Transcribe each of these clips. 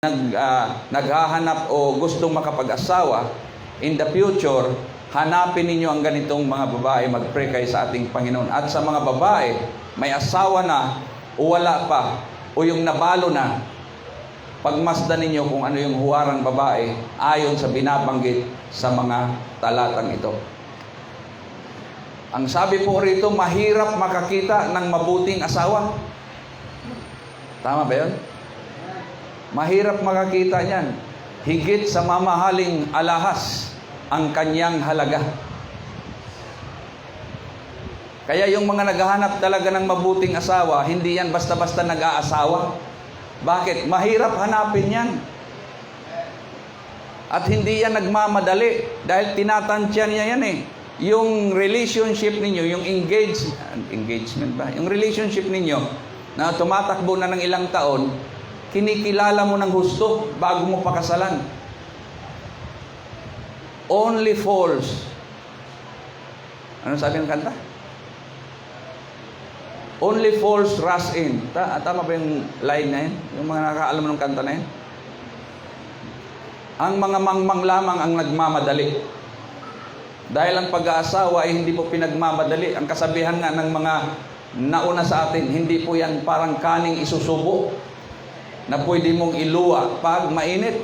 naghahanap o gustong makapag-asawa, in the future, hanapin ninyo ang ganitong mga babae, mag-pray kayo sa ating Panginoon. At sa mga babae, may asawa na o wala pa, o yung nabalo na, pagmasdan ninyo kung ano yung huwarang babae ayon sa binabanggit sa mga talatang ito. Ang sabi po rito, mahirap makakita ng mabuting asawa. Tama ba yun? Mahirap makakita niyan. Higit sa mamahaling alahas ang kanyang halaga. Kaya yung mga naghahanap talaga ng mabuting asawa, hindi yan basta-basta nag-aasawa. Bakit? Mahirap hanapin yan. At hindi yan nagmamadali. Dahil tinatansya niya yan eh. Yung relationship ninyo, yung engagement ba? Yung relationship ninyo na tumatakbo na ng ilang taon, kinikilala mo ng husto bago mo pakasalan. Only fools. Ano sabi ng kanta? Only fools rush in. Tama ba yung line na yun? Yung mga nakakaalam ng kanta na yun? Ang mga mangmang lamang ang nagmamadali. Dahil ang pag-aasawa ay hindi po pinagmamadali. Ang kasabihan nga ng mga nauna sa atin, hindi po yan parang kaning isusubo na pwede mong iluwa pag mainit.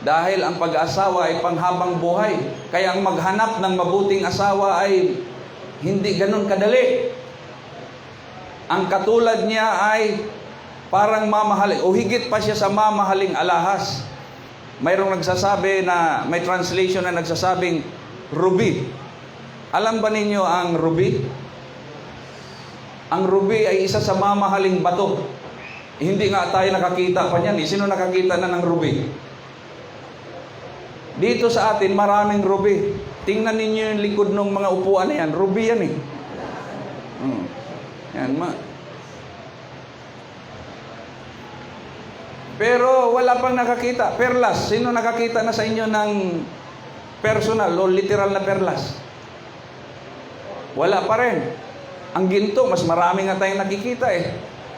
Dahil ang pag-asawa ay panghabang buhay. Kaya ang maghanap ng mabuting asawa ay hindi ganun kadali. Ang katulad niya ay parang mamahaling, o higit pa siya sa mamahaling alahas. Mayroong nagsasabi na, may translation na nagsasabing ruby. Alam ba ninyo ang ruby? Ang ruby ay isa sa mamahaling bato. Hindi nga tayo nakakita pa niyan. Sino nakakita na ng ruby? Dito sa atin, maraming ruby. Tingnan ninyo yung likod ng mga upuan na yan. Ruby yan eh. Yan, Pero wala pang nakakita. Perlas. Sino nakakita na sa inyo ng personal o literal na perlas? Wala pa rin. Ang ginto, mas marami nga tayong nakikita eh.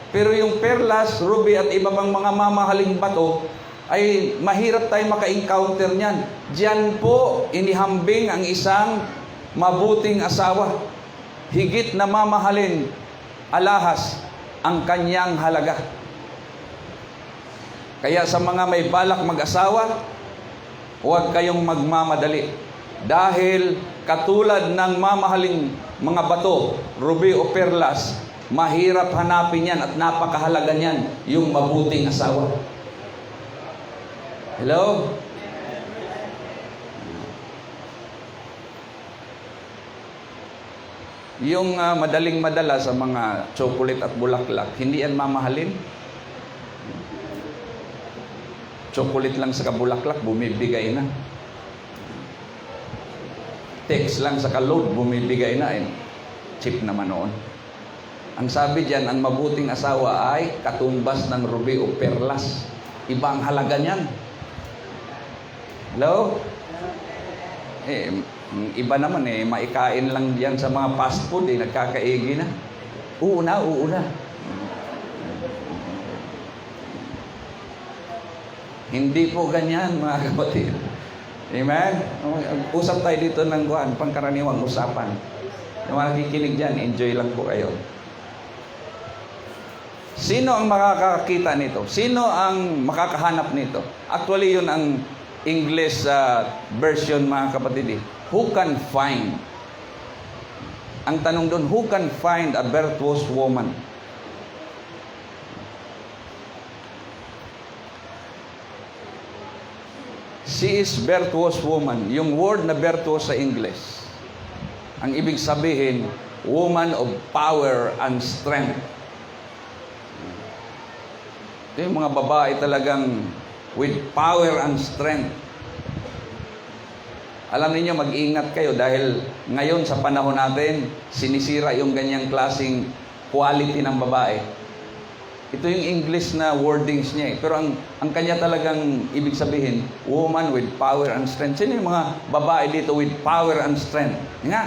Pero yung perlas, ruby at iba pang mga mamahaling bato ay mahirap tayong maka-encounter niyan. Diyan po inihambing ang isang mabuting asawa. Higit na mamahalin alahas ang kanyang halaga. Kaya sa mga may balak mag-asawa, huwag kayong magmamadali. Dahil katulad ng mamahaling mga bato, ruby o perlas, mahirap hanapin yan at napakahalaga niyan, yung mabuting asawa. Hello? Yung madaling madala sa mga chocolate at bulaklak, hindi yan mamahalin. Chocolate lang sa kabulaklak, bumibigay na. Text lang sa ka-load, bumibigay na. Cheap naman noon. Ang sabi diyan, ang mabuting asawa ay katumbas ng ruby o perlas. Ibang halaga niyan. Hello? Iba naman maikain lang diyan sa mga fast food nagkakaigi na. Uuna. Hindi po ganyan mga kapatid. Amen? Usap tayo dito ng pangkaraniwang usapan. Yung mga nakikinig dyan, enjoy lang po kayo. Sino ang makakakita nito? Sino ang makakahanap nito? Actually, yun ang English version mga kapatid. Who can find? Ang tanong doon, who can find a virtuous woman? She is virtuous woman. Yung word na virtuous sa English, ang ibig sabihin, woman of power and strength. Ito yung mga babae talagang with power and strength. Alam niyo, mag-ingat kayo dahil ngayon sa panahon natin, sinisira yung ganyang klaseng quality ng babae. Ito yung English na wordings niya eh. Pero ang kanya talagang ibig sabihin, woman with power and strength. Sino yung mga babae dito with power and strength? Nga.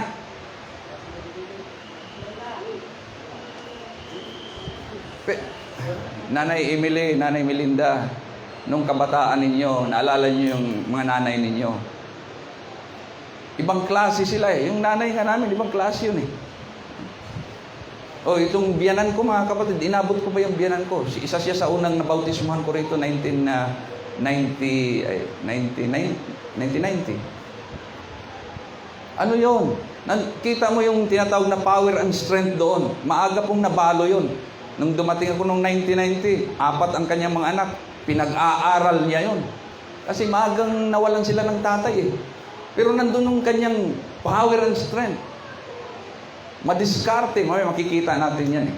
Nanay Emily, Nanay Melinda, nung kabataan ninyo, naalala niyo yung mga nanay ninyo. Ibang klase sila eh. Yung nanay nga namin, ibang klase yun eh. Itong biyanan ko mga kapatid, inabot ko ba yung biyanan ko? Isa siya sa unang nabautismuhan ko rito, 1990. Ano yun? Kita mo yung tinatawag na power and strength doon. Maaga pong nabalo yun. Nung dumating ako noong 1990, 4 ang kanyang mga anak. Pinag-aaral niya yun. Kasi maagang nawalan sila ng tatay eh. Pero nandun yung kanyang power and strength. Madiskarte, makikita natin yan eh.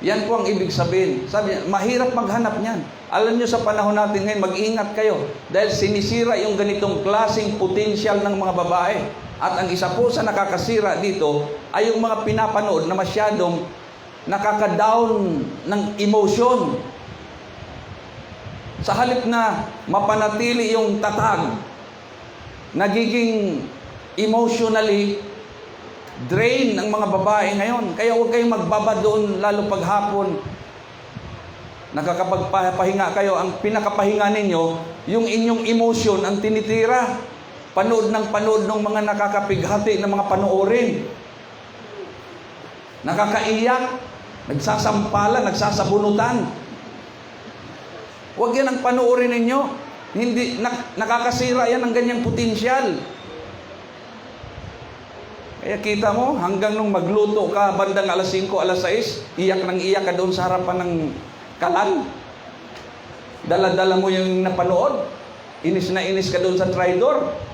Yan po ang ibig sabihin. Sabi niya, mahirap maghanap niyan. Alam niyo sa panahon natin ngayon, mag-ingat kayo. Dahil sinisira yung ganitong klaseng potensyal ng mga babae. At ang isa po sa nakakasira dito ay yung mga pinapanood na masyadong nakaka-down ng emotion. Sa halip na mapanatili yung tatag, nagiging emotionally drain ang mga babae ngayon. Kaya huwag kayong magbaba doon, lalo paghapon. Nakakapagpahinga kayo. Ang pinakapahinga ninyo, yung inyong emotion ang tinitira. Panood ng mga nakakapighati ng mga panoorin. Nakakaiyak, nagsasampalan, nagsasabunutan. Huwag yan ang panoorin ninyo. Hindi, nakakasira yan ng ganyang potensyal. Kaya kita mo, hanggang nung magluto ka bandang alas 5, alas 6, iyak nang iyak ka doon sa harapan ng kalan. Dala-dala mo yung napanood. Inis na inis ka doon sa tridor.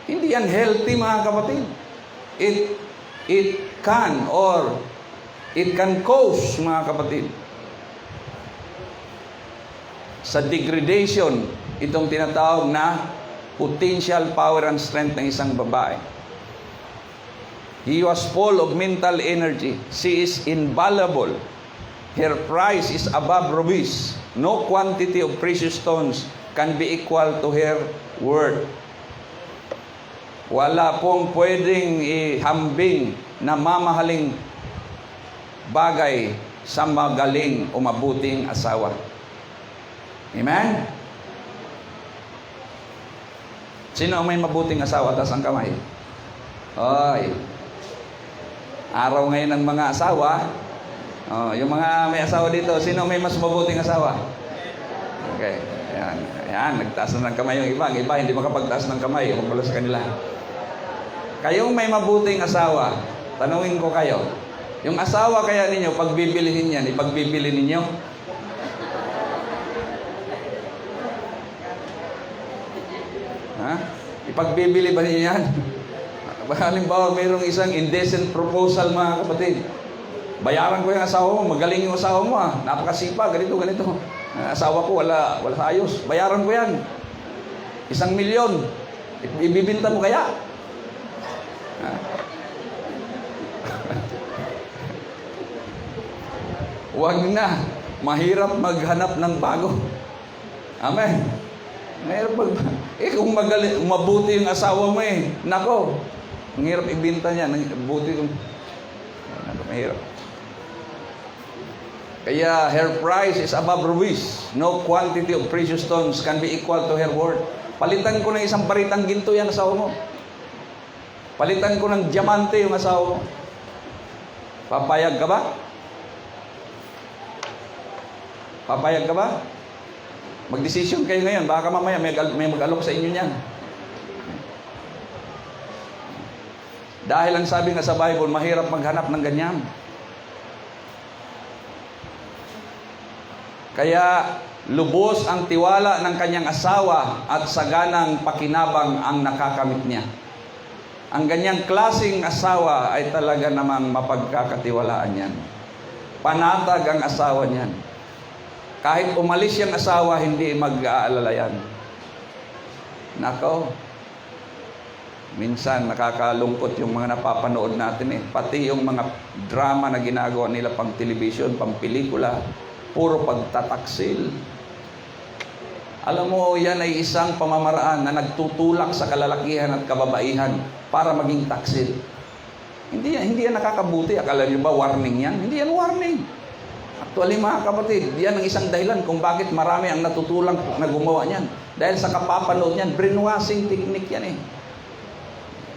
Hindi yan healthy mga kapatid. It can cause mga kapatid sa degradation itong tinatawag na potential power and strength ng isang babae. He was full of mental energy. She is invaluable. Her price is above rubies. No quantity of precious stones can be equal to her worth. Wala pong pwedeng ihambing na mamahaling bagay sa magaling o mabuting asawa. Amen? Sino ang may mabuting asawa? Taas ang kamay. Oy. Araw ngayon ng mga asawa. Yung mga may asawa dito, sino may mas mabuting asawa? Okay. Ayan. Nagtaas na ng kamay yung iba. Ang iba hindi makapagtaas ng kamay. Yung pala sa kanila. Kayong may mabuting asawa, tanungin ko kayo. Yung asawa kaya ninyo, pagbibilihin yan, ipagbibili ninyo? Ha? Ipagbibili ba niyo yan? Halimbawa, mayroong isang indecent proposal mga kapatid. Bayaran ko yung asawa mo, magaling yung asawa mo napakasipa, ganito. Asawa ko, wala ayos. Bayaran ko yan. 1,000,000. Ibibinta mo kaya? Huwag na. Mahirap maghanap ng bago. Amen. Mahirap kung mabuti yung asawa mo nako, ang hirap ibinta niya. Mahirap. Kaya her price is above rubies. No quantity of precious stones can be equal to her worth. Palitan ko ng isang baritang ginto yung asawa mo. Palitan ko ng diamante yung asawa mo. Papayag ka ba? Papayag ka ba? Mag-decision kayo ngayon. Baka mamaya may mag-alok sa inyo niyan. Dahil ang sabi nga sa Bible, mahirap maghanap ng ganyan. Kaya lubos ang tiwala ng kanyang asawa at saganang pakinabang ang nakakamit niya. Ang ganyang klaseng asawa ay talaga namang mapagkakatiwalaan yan. Panatag ang asawa niyan. Kahit umalis yung asawa, hindi mag-aalala yan. Nako, minsan nakakalungkot yung mga napapanood natin Pati yung mga drama na ginagawa nila pang television, pang pelikula, puro pagtataksil. Alam mo, yan ay isang pamamaraan na nagtutulak sa kalalakihan at kababaihan para maging taksil. Hindi yan nakakabuti. Akala niyo ba warning yan? Hindi yan warning. Actually mga kapatid, yan ang isang dahilan kung bakit marami ang natutulang na gumawa niyan. Dahil sa kapapanood niyan, brainwashing technique yan eh.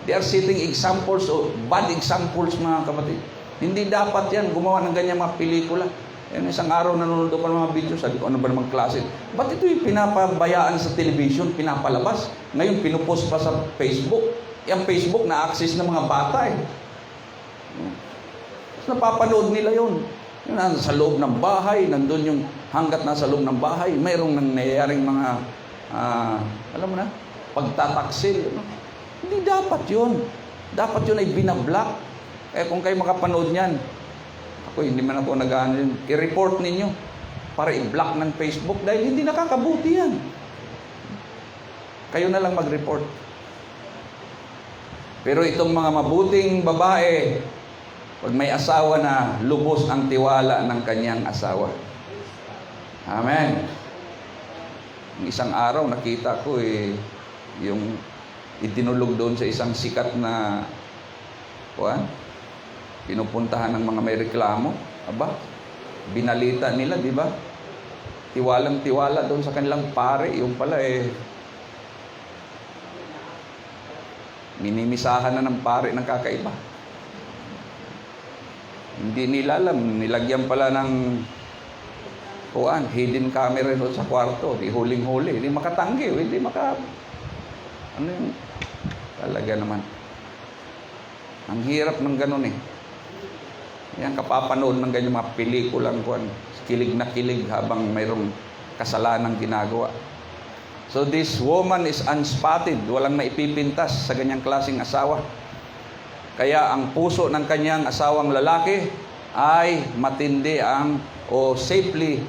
They are setting examples o bad examples mga kapatid. Hindi dapat yan gumawa ng ganyan mga pelikula. Yan, isang araw nanonood ako ng mga video, sabi ko, ano ba namang klase? Ba't ito yung pinapabayaan sa television, pinapalabas? Ngayon, pinupost pa sa Facebook. Yung Facebook na-access ng mga bata eh. Napapanood nila yun. Yun, sa loob ng bahay, nandun yung hanggat nasa loob ng bahay, mayroong nangyayaring mga, alam mo na, pagtataksil. No? Hindi dapat yun. Dapat yun ay binablock. Eh kung kayo makapanood niyan, ako hindi man ako nag-ano yun, i-report ninyo para i-block ng Facebook dahil hindi nakakabuti yan. Kayo na lang mag-report. Pero itong mga mabuting babae, pag may asawa na, lubos ang tiwala ng kanyang asawa. Amen. Isang araw nakita ko yung itinulog doon sa isang sikat na pinupuntahan ng mga may reklamo. Aba, binalita nila, di ba? Tiwalang tiwala doon sa kanilang pare. Yung pala minimisahan na ng pare ng kakaiba. Hindi nila alam, nilagyan pala ng hidden camera doon sa kwarto, di huling-huli, hindi makatanggi, hindi talaga naman. Ang hirap ng ganun eh. Yan, kapapanood ng ganyan mga pelikulang kilig na kilig habang mayroong kasalanang ginagawa. So this woman is unspotted, walang maipipintas sa ganyang klaseng asawa. Kaya ang puso ng kanyang asawang lalaki ay matindi safely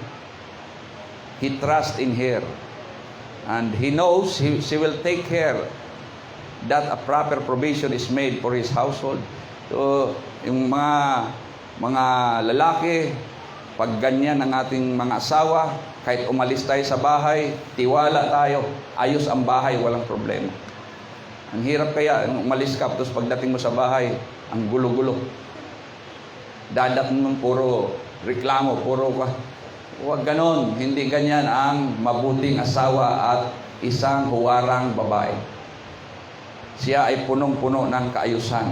he trusts in her. And he knows she will take care that a proper provision is made for his household. So, yung mga lalaki, pag ganyan ang ating mga asawa, kahit umalis tayo sa bahay, tiwala tayo, ayos ang bahay, walang problema. Ang hirap kaya, umalis ka, tapos pagdating mo sa bahay, ang gulo-gulo. Dadat mo puro reklamo, huwag ganon. Hindi ganyan ang mabuting asawa at isang huwarang babae. Siya ay punong-puno ng kaayusan.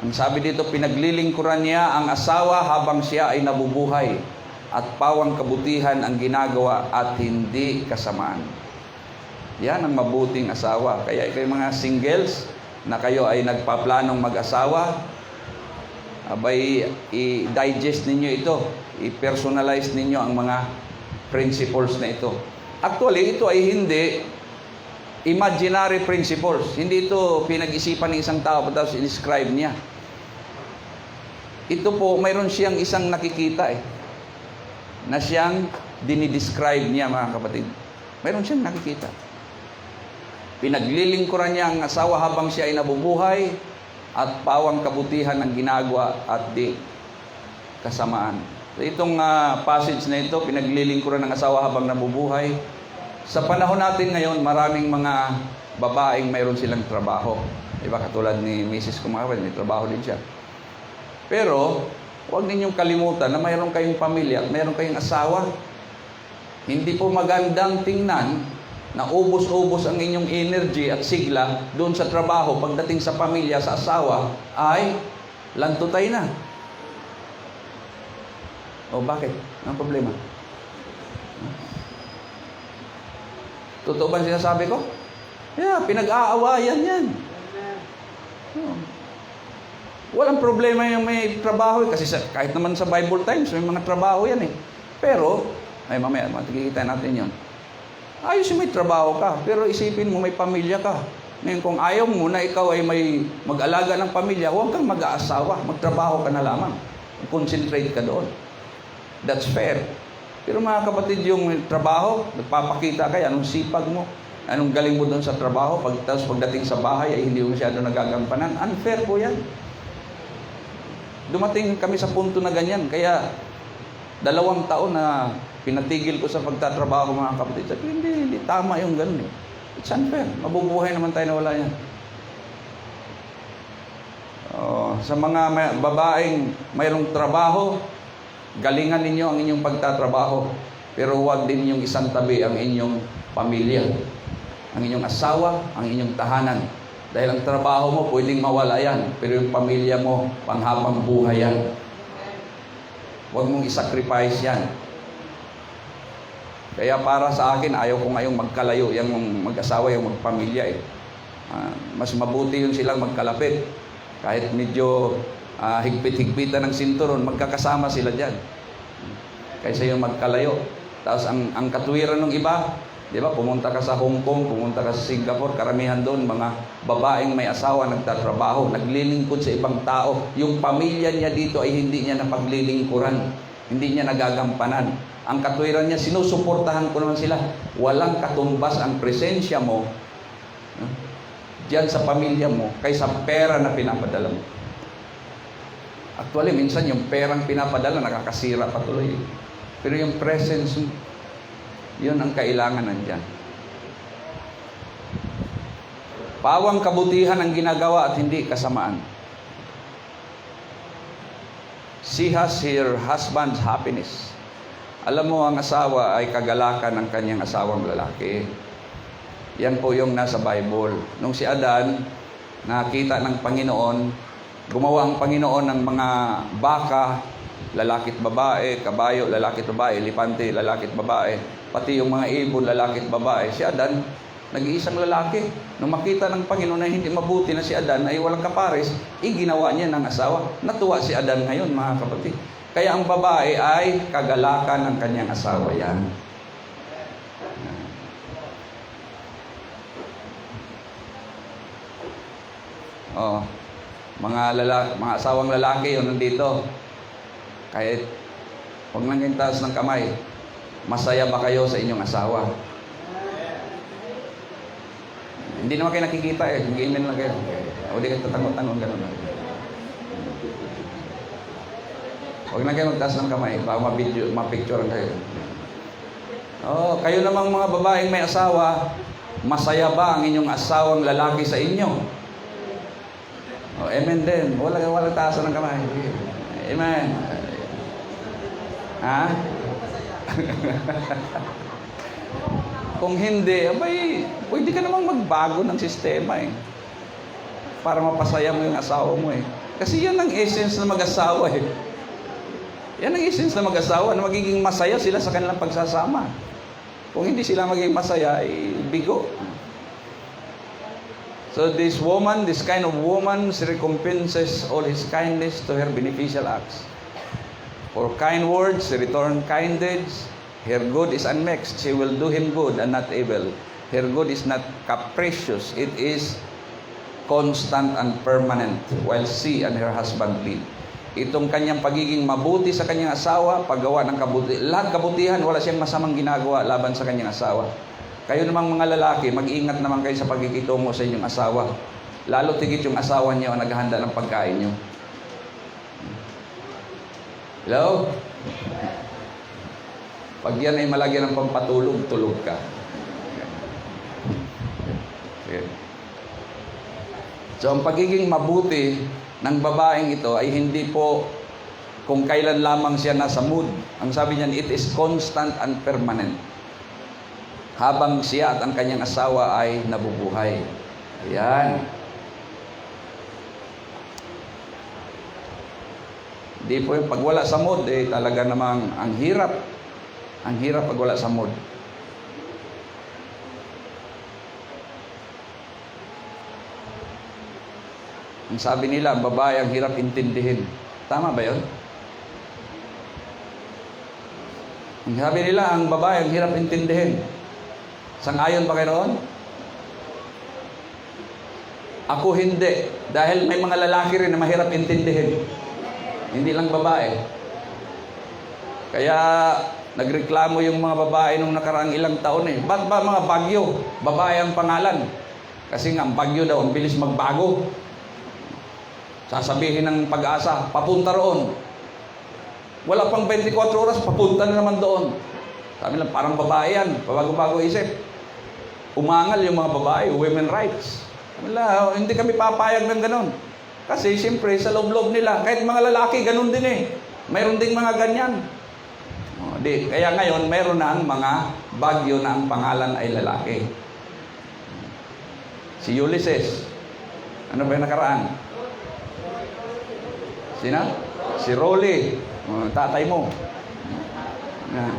Ang sabi dito, pinaglilingkuran niya ang asawa habang siya ay nabubuhay at pawang kabutihan ang ginagawa at hindi kasamaan. Yan ang mabuting asawa. Kaya kayo mga singles na kayo ay nagpaplanong mag-asawa, abay i-digest ninyo ito, i-personalize ninyo ang mga principles na ito. Actually, ito ay hindi imaginary principles. Hindi ito pinag-isipan ng isang tao tapos i-describe niya. Ito po, mayroon siyang isang nakikita na siyang dinidescribe niya mga kapatid. Mayroon siyang nakikita. Pinaglilingkuran niya ang asawa habang siya ay nabubuhay at pawang kabutihan ang ginagawa at di kasamaan. So, itong passage na ito, pinaglilingkuran ng asawa habang nabubuhay. Sa panahon natin ngayon, maraming mga babaeng mayroon silang trabaho. Diba, katulad ni Mrs. Kumakapit, may trabaho din siya. Pero, huwag ninyong kalimutan na mayroon kayong pamilya at mayroon kayong asawa. Hindi po magandang tingnan na ubos-ubos ang inyong energy at sigla doon sa trabaho, pagdating sa pamilya, sa asawa, ay lantutay na. O bakit? Anong problema? Totoo ba sinasabi ko? Yeah, pinag-aawayan yan. Walang problema yung may trabaho kasi kahit naman sa Bible times, may mga trabaho yan eh. Pero, ay mamaya, matikikita natin yon. Ayos yung may trabaho ka, pero isipin mo may pamilya ka. Ngayon kung ayaw mo na ikaw ay may mag-alaga ng pamilya, huwag kang mag-aasawa, magtrabaho ka na lamang. Concentrate ka doon. That's fair. Pero mga kapatid, yung trabaho, nagpapakita ka, anong sipag mo, anong galing mo doon sa trabaho, tapos pagdating sa bahay ay hindi mo masyado nagagampanan. Unfair po yan. Dumating kami sa punto na ganyan, kaya 2 taon na pinatigil ko sa pagtatrabaho mga kapatid. Sabi, hindi tama yung ganun eh. It's unfair. Mabubuhay naman tayo na wala yan. Sa mga babaeng mayroong trabaho, galingan ninyo ang inyong pagtatrabaho. Pero huwag din ninyong isang tabi ang inyong pamilya, ang inyong asawa, ang inyong tahanan. Dahil ang trabaho mo, pwedeng mawala yan. Pero yung pamilya mo, panghabang buhay yan. Huwag mong isacrifice yan. Kaya para sa akin, ayaw ko ngayong magkalayo, yung mag-asawa, yung magpamilya eh. Mas mabuti yun silang magkalapit. Kahit medyo higpit-higpitan ng sinturon, magkakasama sila dyan. Kaysa yung magkalayo. Tapos ang katwiran ng iba, di ba, pumunta ka sa Hong Kong, pumunta ka sa Singapore, karamihan doon, mga babaeng may asawa, nagtatrabaho, naglilingkod sa ibang tao. Yung pamilya niya dito ay hindi niya napaglilingkuran, hindi niya nagagampanan. Ang katwiran niya, sinusuportahan ko naman sila. Walang katumbas ang presensya mo diyan sa pamilya mo kaysa pera na pinapadala mo. Actually, minsan yung perang pinapadala nakakasira patuloy. Pero yung presence mo, yun ang kailangan nandiyan. Pawang kabutihan ang ginagawa at hindi kasamaan. She has her husband's happiness. Alam mo, ang asawa ay kagalakan ng kanyang asawang lalaki. Yan po yung nasa Bible. Nung si Adan, nakita ng Panginoon, gumawa ang Panginoon ng mga baka, lalaki at babae, kabayo, lalaki at babae, elipante, lalaki at babae, pati yung mga ibon, lalaki at babae. Si Adan, nag-iisang lalaki. Nung makita ng Panginoon na hindi mabuti na si Adan ay walang kapares, ginawa niya ng asawa. Natuwa si Adan ngayon, mga kapatid. Kaya ang babae ay kagalakan ng kanyang asawa yan. Mga asawang lalaki yun nandito. Kahit huwag lang kayong taas ng kamay. Masaya ba kayo sa inyong asawa? Hindi naman kayo nakikita eh. Mag-amen lang kayo. O di kayo tatangon-tangon gano'n. Huwag na kayo magtaas ng kamay para mapicturean kayo. Kayo namang mga babaeng may asawa, masaya ba ang inyong asawang lalaki sa inyo? Amen din. Wala taasan ng kamay. Amen. Ha? Kung hindi, abay, pwede ka namang magbago ng sistema eh. Para mapasaya mo yung asawa mo eh. Kasi yan ang essence ng mag-asawa eh. Yan ang essence ng mag-asawa, na magiging masaya sila sa kanilang pagsasama. Kung hindi sila magiging masaya, bigo. So this woman, this kind of woman, she recompenses all his kindness to her beneficial acts. For kind words, she return kind deeds. Her good is unmixed. She will do him good and not evil. Her good is not capricious. It is constant and permanent while she and her husband live. Itong kanyang pagiging mabuti sa kanyang asawa, paggawa ng lahat kabutihan, wala siyang masamang ginagawa laban sa kanyang asawa. Kayo namang mga lalaki, mag-ingat naman kayo sa pagkikitungo sa inyong asawa. Lalo tigit yung asawa niyo ang naghahanda ng pagkain niyo. Hello? Pag yan ay malagyan ng pampatulog, tulog ka. Okay. So, ang pagiging mabuti ng babaeng ito ay hindi po kung kailan lamang siya nasa mood. Ang sabi niyan, it is constant and permanent. Habang siya at ang kanyang asawa ay nabubuhay. Ayan. Di po yung pag wala sa mood, talaga namang ang hirap. Ang hirap pag wala sa mood. Ang sabi nila, ang babae ang hirap intindihin. Tama ba yun? Ang sabi nila, ang babae ang hirap intindihin. Sang-ayon ba kayo roon? Ako hindi. Dahil may mga lalaki rin na mahirap intindihin. Hindi lang babae. Kaya nagreklamo yung mga babae nung nakaraang ilang taon eh. Ba't ba mga Bagyo? Babae ang pangalan. Kasi nga, ang Bagyo daw, ang bilis magbago. Sasabihin ng Pag-asa, papunta roon. Wala pang 24 oras, papunta na naman doon. Sabi lang, parang babae yan. Babago-bago isip. Umangal yung mga babae, women rights. Sabi lang, hindi kami papayag ng ganun. Kasi siyempre sa loob-loob nila, kahit mga lalaki, ganun din eh. Mayroon ding mga ganyan. Kaya ngayon, mayroon na ang mga bagyo na ang pangalan ay lalaki. Si Ulysses. Ano ba yung nakaraan? Sina? Si Rolly. Tatay mo. Yan.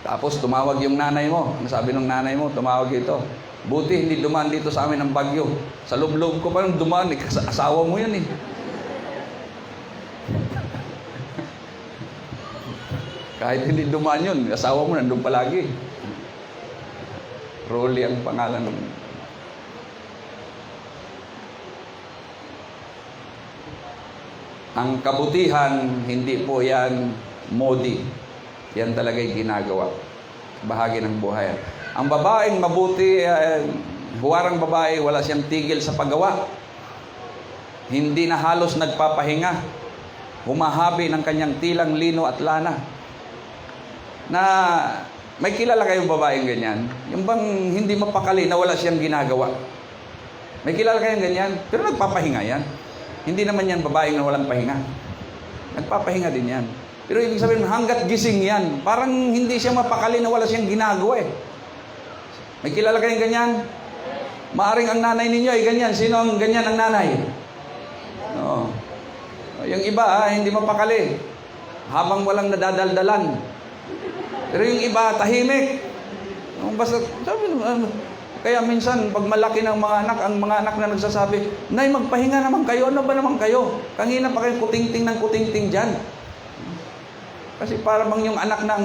Tapos tumawag yung nanay mo. Ang sabi ng nanay mo, tumawag ito. Buti hindi dumaan dito sa amin ng bagyo. Sa loob-loob ko pa nung dumaan, asawa mo yan eh. Kahit hindi dumaan yun, asawa mo nandun palagi. Rolly ang pangalan ng... Ang kabutihan, hindi po yan modi. Yan talaga'y ginagawa. Bahagi ng buhay. Ang babaeng mabuti, huwarang babae, wala siyang tigil sa paggawa. Hindi na halos nagpapahinga. Humahabi ng kanyang tilang lino at lana. Na may kilala kayong babaeng ganyan? Yung bang hindi mapakali na wala siyang ginagawa? May kilala kayong ganyan? Pero nagpapahinga yan. Hindi naman yan babaeng na walang pahinga. Nagpapahinga din yan. Pero ibig sabihin, hanggat gising yan, parang hindi siya mapakali na wala siyang ginagawa eh. May kilala kayong ganyan? Maaring ang nanay ninyo ay ganyan. Sino ang ganyan ang nanay? No. Yung iba, hindi mapakali. Habang walang nadadaldalan. Pero yung iba, tahimik. Basta, sabi, kaya minsan, pag malaki ng mga anak, ang mga anak na nagsasabi, Nay, magpahinga naman kayo. Ano ba naman kayo? Kanina pa kayo kutingting ng kutingting dyan. Kasi para bang yung anak ng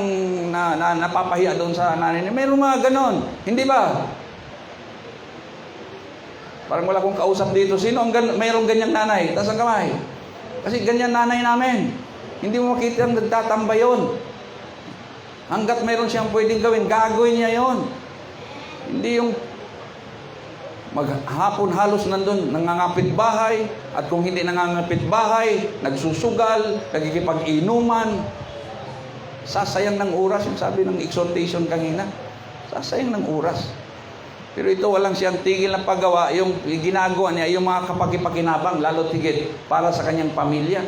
napapahiya doon sa nanay niya. Mayroong mga ganon. Hindi ba? Parang wala kong kausap dito. Sino ang mayroong ganyang nanay? Taas ang kamay. Kasi ganyan nanay namin. Hindi mo makita ang nagtatambay yun. Hanggat mayroon siyang pwedeng gawin, gagawin niya yon. Hindi yung maghapon halos nandun, nangangapit bahay, at kung hindi nangangapit bahay, nagsusugal, nagkikipag-inuman. Sasayang ng oras, yung sabi ng exhortation kanina. Sasayang ng oras. Pero ito, walang siyang tigil na paggawa. Yung ginagawa niya, yung mga kapag-ipakinabang, lalo tigil, para sa kanyang pamilya.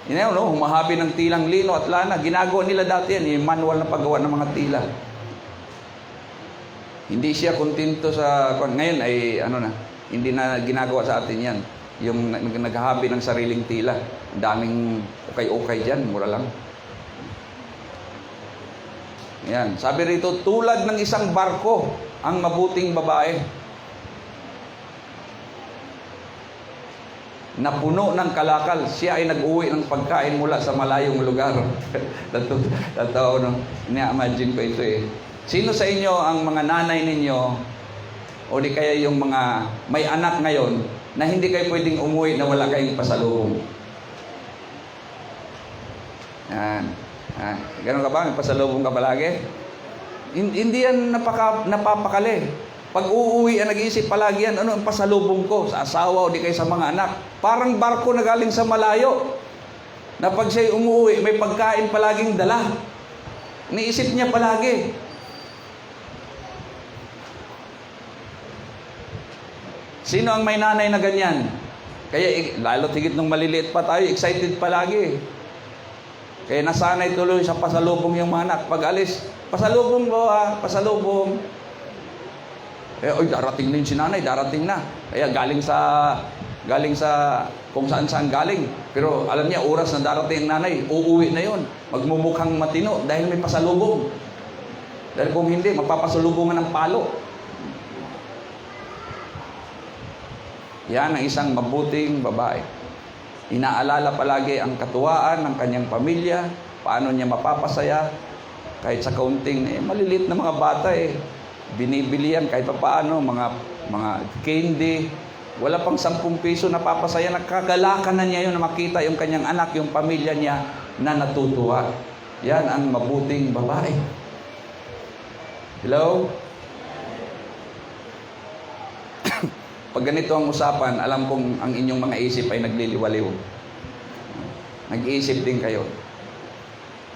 Yun, no? Humahabi ng tilang lino at lana. Ginagawa nila dati yan, yung manual na paggawa ng mga tila. Hindi siya kontento sa... Ngayon ay, hindi na ginagawa sa atin yan. Yung naghahabi ng sariling tila. Ang daming ukay-ukay dyan, mura lang. Yan. Sabi rito, tulad ng isang barko, ang mabuting babae. Napuno ng kalakal, siya ay nag-uwi ng pagkain mula sa malayong lugar. Totoo, no? Ina-imagine ko ito eh. Sino sa inyo ang mga nanay ninyo, o di kaya yung mga may anak ngayon, na hindi kayo pwedeng umuwi na wala kayong pasalubong? Yan. Ganun ka ba? May pasalubong ka palagi? Hindi yan napapakali. Pag uuwi, nag-iisip palagi yan, ano ang pasalubong ko sa asawa o di kayo sa mga anak? Parang barko na galing sa malayo. Na pag siya'y umuwi, may pagkain palaging dala. Niisip niya palagi. Sino ang may nanay na ganyan? Kaya lalo tigit nung maliliit pa tayo, excited palagi. Kaya nasanay tuloy sa pasalubong yung mga anak. Pag alis, pasalubong mo pasalubong. Oy, darating na yung si nanay, darating na. Kaya galing sa kung saan galing. Pero alam niya, oras na darating ang nanay, uuwi na yon. Magmumukhang matino dahil may pasalubong. Dahil kung hindi, magpapasalubungan ng palo. Yan ang isang mabuting babae. Inaalala palagi ang katuwaan ng kanyang pamilya, paano niya mapapasaya, kahit sa kaunting, maliliit na mga bata binibili yan kahit pa paano, mga candy, wala pang 10 piso napapasaya, nakagalakan na niya yun na makita yung kanyang anak, yung pamilya niya na natutuwa. Yan ang mabuting babae. Hello? Pag ganito ang usapan, alam kong ang inyong mga isip ay nagliliwaliw. Nag-iisip din kayo.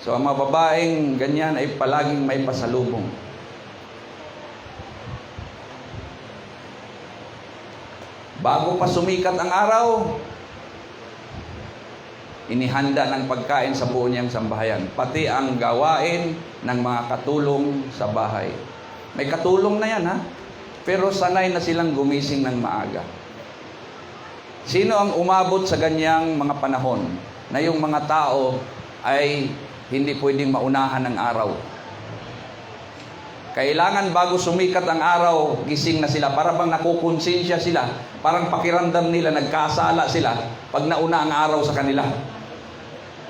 So, ang mga babaeng ganyan ay palaging may pasalubong. Bago pa sumikat ang araw, inihanda ng pagkain sa buo niyang sambahayan, pati ang gawain ng mga katulong sa bahay. May katulong na yan, ha? Pero sanay na silang gumising ng maaga. Sino ang umabot sa ganyang mga panahon na yung mga tao ay hindi pwedeng maunahan ng araw? Kailangan bago sumikat ang araw, gising na sila. Para bang nakukonsensya sila. Parang pakiramdam nila, nagkasala sila pag nauna ang araw sa kanila.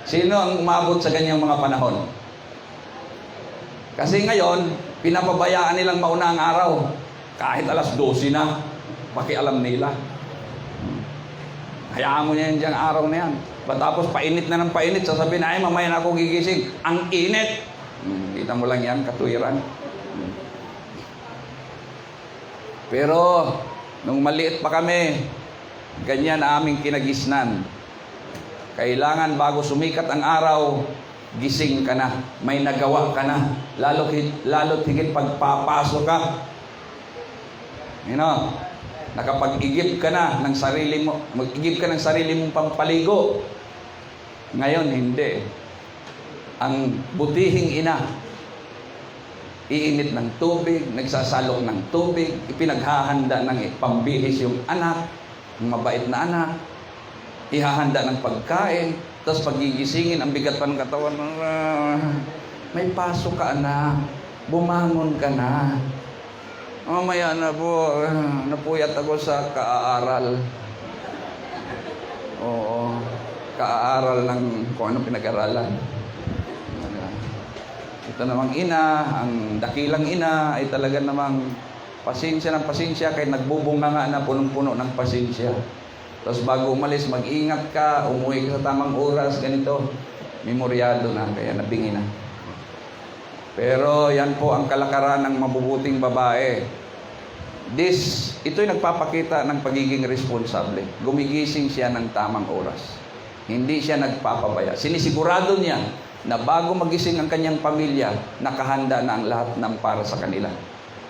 Sino ang umabot sa ganyang mga panahon? Kasi ngayon, pinapabayaan nilang mauna ang araw. Kahit alas 12 na, pakialam nila. Hayaan mo niya yan diyang araw na yan. Tapos painit na ng painit, sasabihin na, ay mamaya na ako gigising. Ang init! Kita mo lang yan, katuwiran. Pero, nung maliit pa kami, ganyan ang aming kinagisnan. Kailangan bago sumikat ang araw, gising ka na, may nagawa ka na, lalo't higit pagpapasok ka. Nakapag-igib ka na ng sarili mo, mag-igib ka ng sarili mong pampaligo. Ngayon, hindi. Ang butihing ina, iinit ng tubig, nagsasalok ng tubig, ipinaghahanda ng pambihis yung anak, yung mabait na anak, ihahanda ng pagkain, tapos pagigisingin, ang bigat pa ng katawan, may pasok ka anak, bumangon ka na. Mamaya na po, napuyat ako sa kaaaral. Oo, kaaaral ng kung ano pinag-aralan. Ito namang ina, ang dakilang ina ay talaga namang pasensya ng pasensya, kaya nagbubunga nga na punong-puno ng pasensya. Tapos bago umalis, mag-ingat ka, umuwi ka sa tamang oras, ganito, memoryado na, kaya nabingi na. Pero yan po ang kalakaran ng mabubuting babae. Ito'y nagpapakita ng pagiging responsable. Gumigising siya ng tamang oras. Hindi siya nagpapabaya. Sinisigurado niya na bago magising ang kanyang pamilya, nakahanda na ang lahat ng para sa kanila.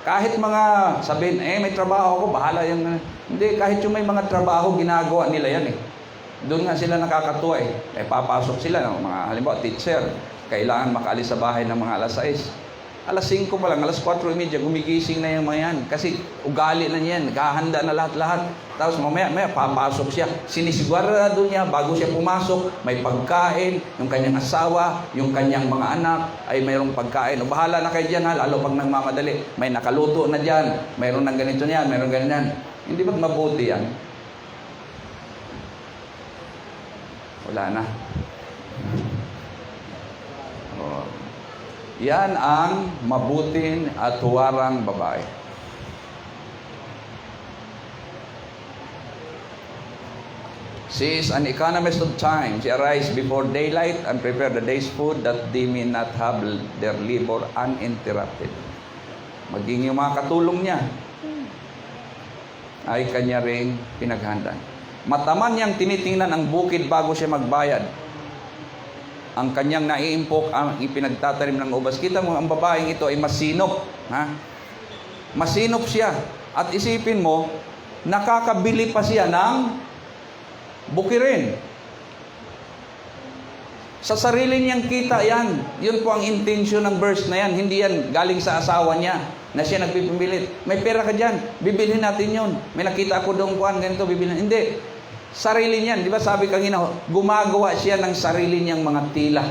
Kahit mga sabihin, may trabaho ako, bahala yung... Hindi, kahit yung may mga trabaho, ginagawa nila yan eh. Doon nga sila nakakatuwa eh. Papasok sila, mga halimbawa, teacher, kailangan makaalis sa bahay ng mga alas 6. Alas 5 pa lang, alas 4:30, gumigising na yung mga yan. Kasi ugali na niyan, naghahanda na lahat-lahat. Tapos mamaya papasok siya. Sinisigurado niya, bago siya pumasok, may pagkain, yung kanyang asawa, yung kanyang mga anak, ay mayroong pagkain. O bahala na kayo dyan ha, lalo pag nagmamadali. May nakaluto na dyan, mayroon ng ganito niyan, mayroon ganyan. Hindi ba't mabuti yan? Wala na. Yan ang mabuting at huwarang babae. She is an economist of time. She arrives before daylight and prepare the day's food that they may not have their labor uninterrupted. Maging yung mga katulong niya ay kanya ring pinaghandaan. Mataman niyang tinitingnan ang bukid bago siya magbayad. Ang kanyang naiimpok ang ipinagtatanim ng ubas. Kita mo, ang babaeng ito ay masinop. Ha? Masinop siya. At isipin mo, nakakabili pa siya ng bukirin. Sa sarili niyang kita yan. Yun po ang intention ng verse na yan. Hindi yan galing sa asawa niya na siya nagpipilit. May pera ka dyan, bibilhin natin yun. May nakita ako doon kuhan, ganito, bibilhin. Hindi. Sarili niyan, di ba sabi kanina, gumagawa siya ng sarili niyang mga tila.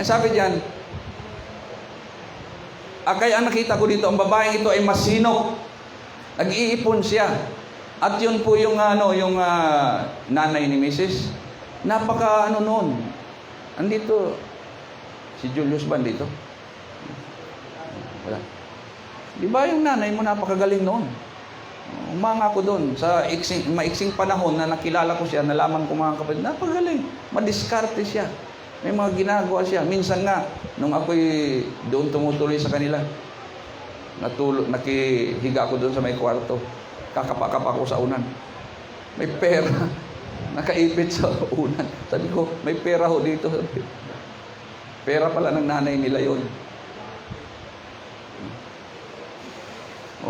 Sabi diyan, kaya nakita ko dito, ang babaeng ito ay masinop. Nag-iipon siya. At yun po yung nanay ni Mrs. Napaka noon. Andito, si Julius ba dito? Wala. Di ba yung nanay mo napakagaling noon? Umanga ko doon sa maiksing panahon na nakilala ko siya, nalaman ko mga kapatid, napagaling, madiskarte siya, may mga ginagawa siya. Minsan nga, nung ako'y doon tumutuloy sa kanila, nakihiga ko doon sa may kwarto, kakapakapa ko sa unan, may pera, nakaipit sa unan. Sabi ko, may pera ho dito. Pera pala ng nanay nila yun.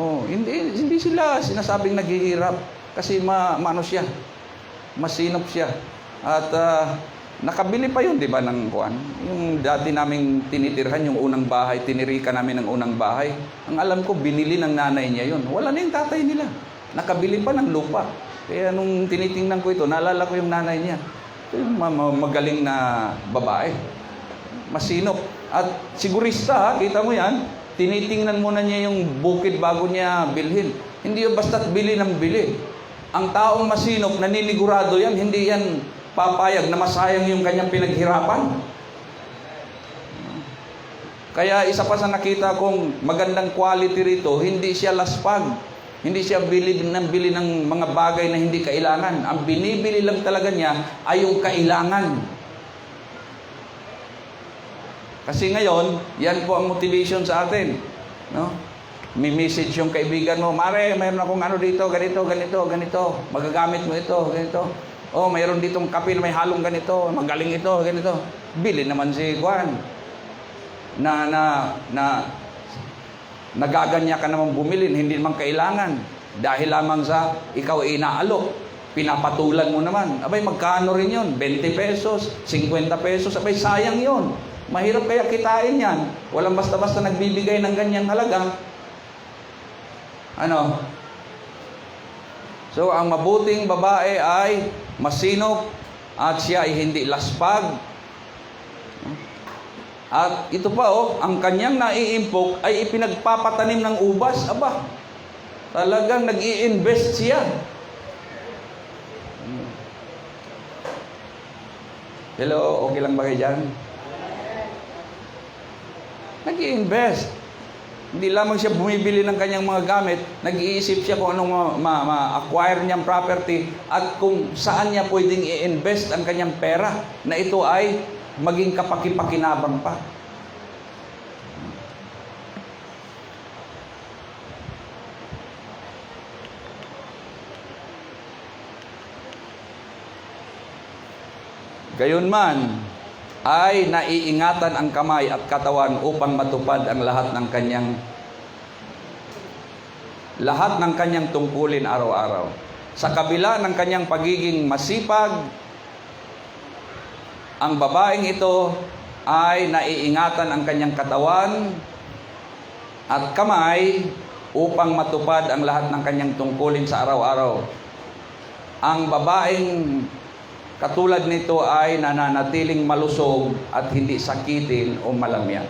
Oh, hindi sila sinasabing naghihirap kasi maano siya, masinop siya. At nakabili pa yun, di ba, ng kuan? Yung dati naming tinitirhan, yung unang bahay, tinirika namin ng unang bahay. Ang alam ko, binili ng nanay niya yun. Wala na yung tatay nila. Nakabili pa ng lupa. Kaya nung tinitingnan ko ito, naalala ko yung nanay niya. Ito yung magaling na babae. Masinop. At sigurista, kita mo yan, tinitingnan muna niya yung bukid bago niya bilhin. Hindi yung basta't bili ng bili. Ang taong masinop, naninigurado yan, hindi yan papayag na masayang yung kanyang pinaghirapan. Kaya isa pa sa nakita kong magandang quality rito, hindi siya laspag. Hindi siya bili ng mga bagay na hindi kailangan. Ang binibili lang talaga niya ay yung kailangan. Kasi ngayon, yan po ang motivation sa atin. No? May message yung kaibigan mo, Mare, mayroon akong ano dito, ganito, ganito, ganito. Magagamit mo ito, ganito. Oh, mayroon ditong kape na may halong ganito, magaling ito, ganito. Bili naman si Juan. Nagaganya ka naman bumili, hindi naman kailangan. Dahil lamang sa ikaw inaalok. Pinapatulan mo naman. Abay, magkano rin yun? 20 pesos, 50 pesos. Abay, sayang yun. Mahirap kaya kitain yan. Walang basta-basta nagbibigay ng ganyang halaga. Ano? So, ang mabuting babae ay masinop at siya ay hindi laspag. At ito pa, ang kanyang naiimpok ay ipinagpapatanim ng ubas. Aba, talagang nag-i-invest siya. Hello, okay lang ba kayo dyan? Nag-i-invest. Hindi lamang siya bumibili ng kanyang mga gamit, nag-iisip siya kung anong ma-acquire niyang property at kung saan niya pwedeng i-invest ang kanyang pera na ito ay maging kapaki-pakinabang pa. Gayunman, ay naiingatan ang kamay at katawan upang matupad ang lahat ng kanyang tungkulin araw-araw. Sa kabila ng kanyang pagiging masipag, ang babaeng ito ay naiingatan ang kanyang katawan at kamay upang matupad ang lahat ng kanyang tungkulin sa araw-araw. Ang babaeng katulad nito ay nananatiling malusog at hindi sakitin o malamya.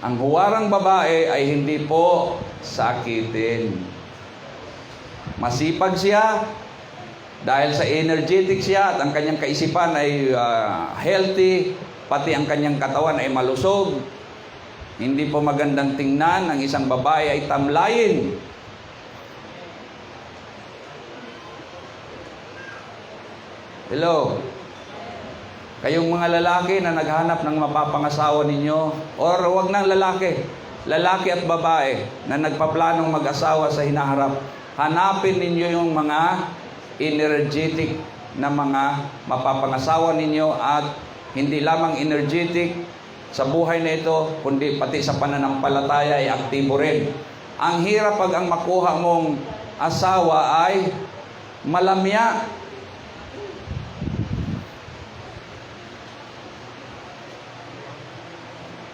Ang huwarang babae ay hindi po sakitin. Masipag siya dahil sa energetic siya at ang kanyang kaisipan ay healthy, pati ang kanyang katawan ay malusog. Hindi po magandang tingnan ang isang babae ay tamlayin. Hello. Kayong mga lalaki na naghanap ng mapapangasawa ninyo, or wag nang lalaki at babae na nagpaplanong mag-asawa sa hinaharap, hanapin ninyo yung mga energetic na mga mapapangasawa ninyo at hindi lamang energetic sa buhay na ito, kundi pati sa pananampalataya ay aktibo rin. Ang hirap pag ang makuha mong asawa ay malamya.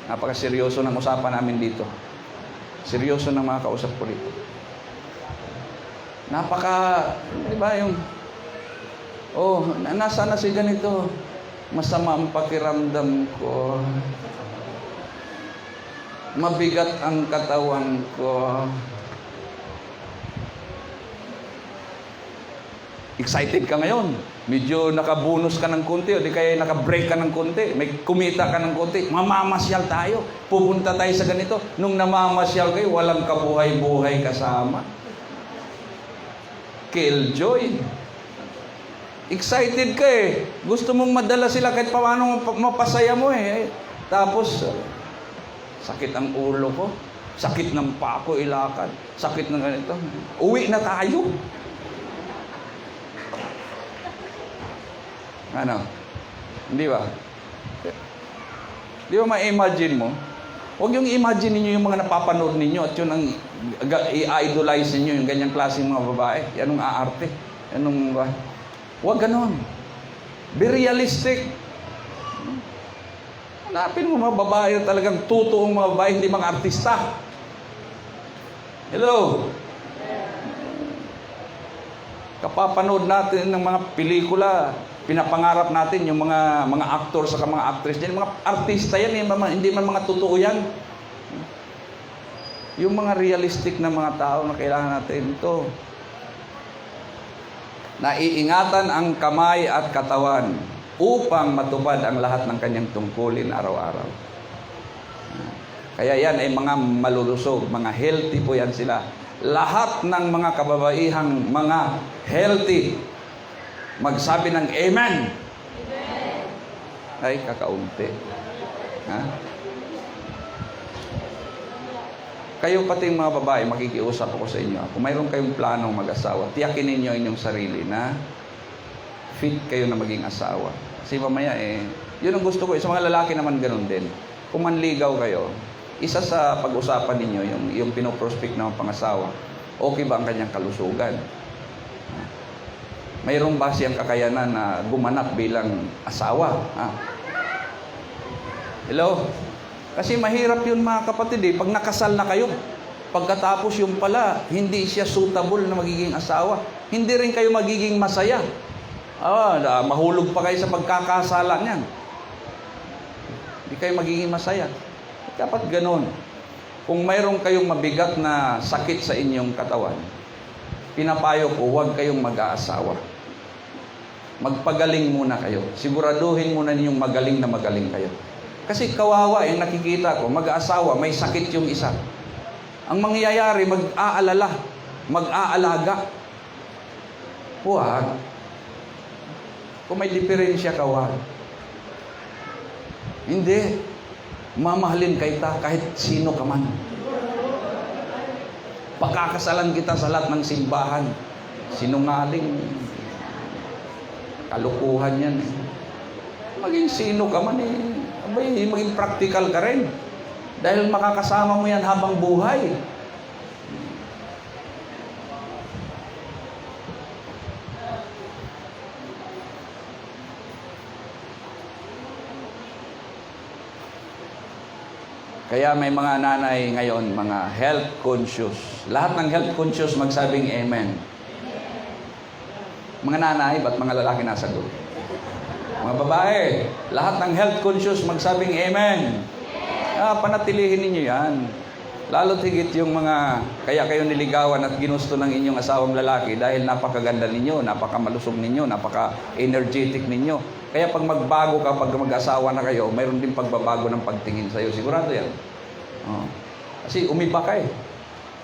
Napaka-seryoso ng usapan namin dito. Seryoso ng mga kausap ko dito. Di ba yung, nasa na si ganito, masama ang pakiramdam ko, mabigat ang katawan ko. Excited ka ngayon. Medyo nakabonus ka ng konti o di kaya nakabreak ka ng konti. May kumita ka ng konti. Mamamasyal tayo. Pupunta tayo sa ganito. Nung namamasyal kayo, walang kabuhay-buhay kasama. Killjoy. Excited ka eh. Gusto mong madala sila kahit paano mapasaya mo eh. Tapos, sakit ang ulo ko. Sakit ng pako ilakad. Sakit ng ganito. Uwi na tayo. Ano? Hindi ba? Di ba ma-imagine mo? Huwag yung imagine ninyo yung mga napapanood ninyo at yun ang i-idolize ninyo, yung ganyang klaseng mga babae. Anong aarte? Huwag ganon. Be realistic. Hanapin mo mga babae na talagang totoong mga babae, hindi mga artista. Hello? Kapapanood natin ng mga pelikula, pinapangarap natin yung mga actor sa mga actress diyan, mga artista yan, hindi man mga totoo yan. Yung mga realistic na mga tao na kailangan natin ito. Naiingatan ang kamay at katawan upang matupad ang lahat ng kanyang tungkulin araw-araw. Kaya yan ay mga malulusog, mga healthy po yan sila. Lahat ng mga kababaihang mga healthy, magsabi ng Amen. Amen. Ay, kakaunti. Ha? Kayo pati mga babae, makikiusap ako sa inyo. Kung mayroon kayong planong mag-asawa, tiyakin ninyo inyong sarili na fit kayo na maging asawa. Kasi mamaya yun ang gusto ko. Sa mga lalaki naman ganun din. Kung manligaw kayo, isa sa pag-usapan ninyo, yung pinoprospect ng pangasawa, okay ba ang kanyang kalusugan? Mayroon ba siyang kakayanan na gumanap bilang asawa? Hello? Kasi mahirap yun mga kapatid pag nakasal na kayo. Pagkatapos yung pala, hindi siya suitable na magiging asawa. Hindi rin kayo magiging masaya. Mahulog pa kayo sa pagkakasalan yan. Hindi kayo magiging masaya. Dapat ganun. Kung mayroon kayong mabigat na sakit sa inyong katawan, pinapayo ko, huwag kayong mag-aasawa. Magpagaling muna kayo. Siguraduhin muna ninyong magaling na magaling kayo. Kasi kawawa, yung nakikita ko, mag-aasawa, may sakit yung isa. Ang mangyayari, mag-aalala, mag-aalaga. Huwag. Kung may diferensya ka, huwag. Hindi. Mamahalin kita kahit sino ka man. Pakakasalan kita sa lahat ng simbahan. Sinungaling. Kalukuhan yan Maging sino ka man abay, maging practical ka rin. Dahil makakasama mo yan habang buhay. Kaya may mga nanay ngayon, mga health conscious. Lahat ng health conscious magsabing Amen. Mga nanay, ba't mga lalaki nasagot? Mga babae, lahat ng health conscious magsabing Amen. Panatilihin ninyo yan. Lalo't higit yung mga, kaya kayo niligawan at ginusto ng inyong asawang lalaki dahil napakaganda ninyo, napakamalusog ninyo, napaka-energetic ninyo. Kaya pag magbago ka, pag mag-asawa na kayo, mayroon din pagbabago ng pagtingin sa'yo. Sigurado yan. Kasi umiba ka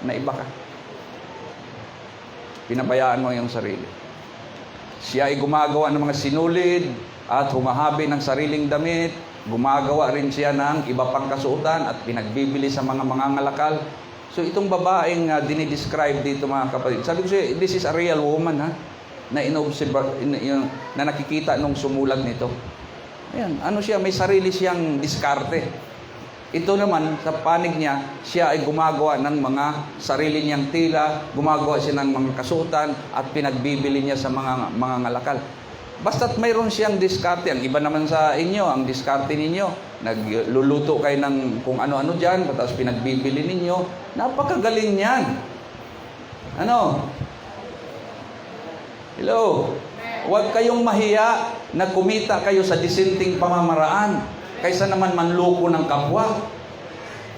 Naiba ka. Pinabayaan mo yung sarili. Siya ay gumagawa ng mga sinulid at humahabi ng sariling damit. Gumagawa rin siya ng iba pang kasuotan at pinagbibili sa mga mangangalakal. So itong babaeng dinidescribe dito mga kapatid. Sabi ko siya, this is a real woman na na nakikita nung sumulat nito. Ayan, siya, may sarili siyang diskarte. Ito naman, sa panig niya, siya ay gumagawa ng mga sarili niyang tila, gumagawa siya ng mga kasuotan at pinagbibili niya sa mga ngalakal. Basta't mayroon siyang diskarte. Ang iba naman sa inyo, ang diskarte ninyo, nagluluto kayo ng kung ano-ano dyan, tapos pinagbibili ninyo. Napakagaling yan. Hello? Huwag kayong mahiya na kumita kayo sa disenteng pamamaraan kaysa naman manloko ng kapwa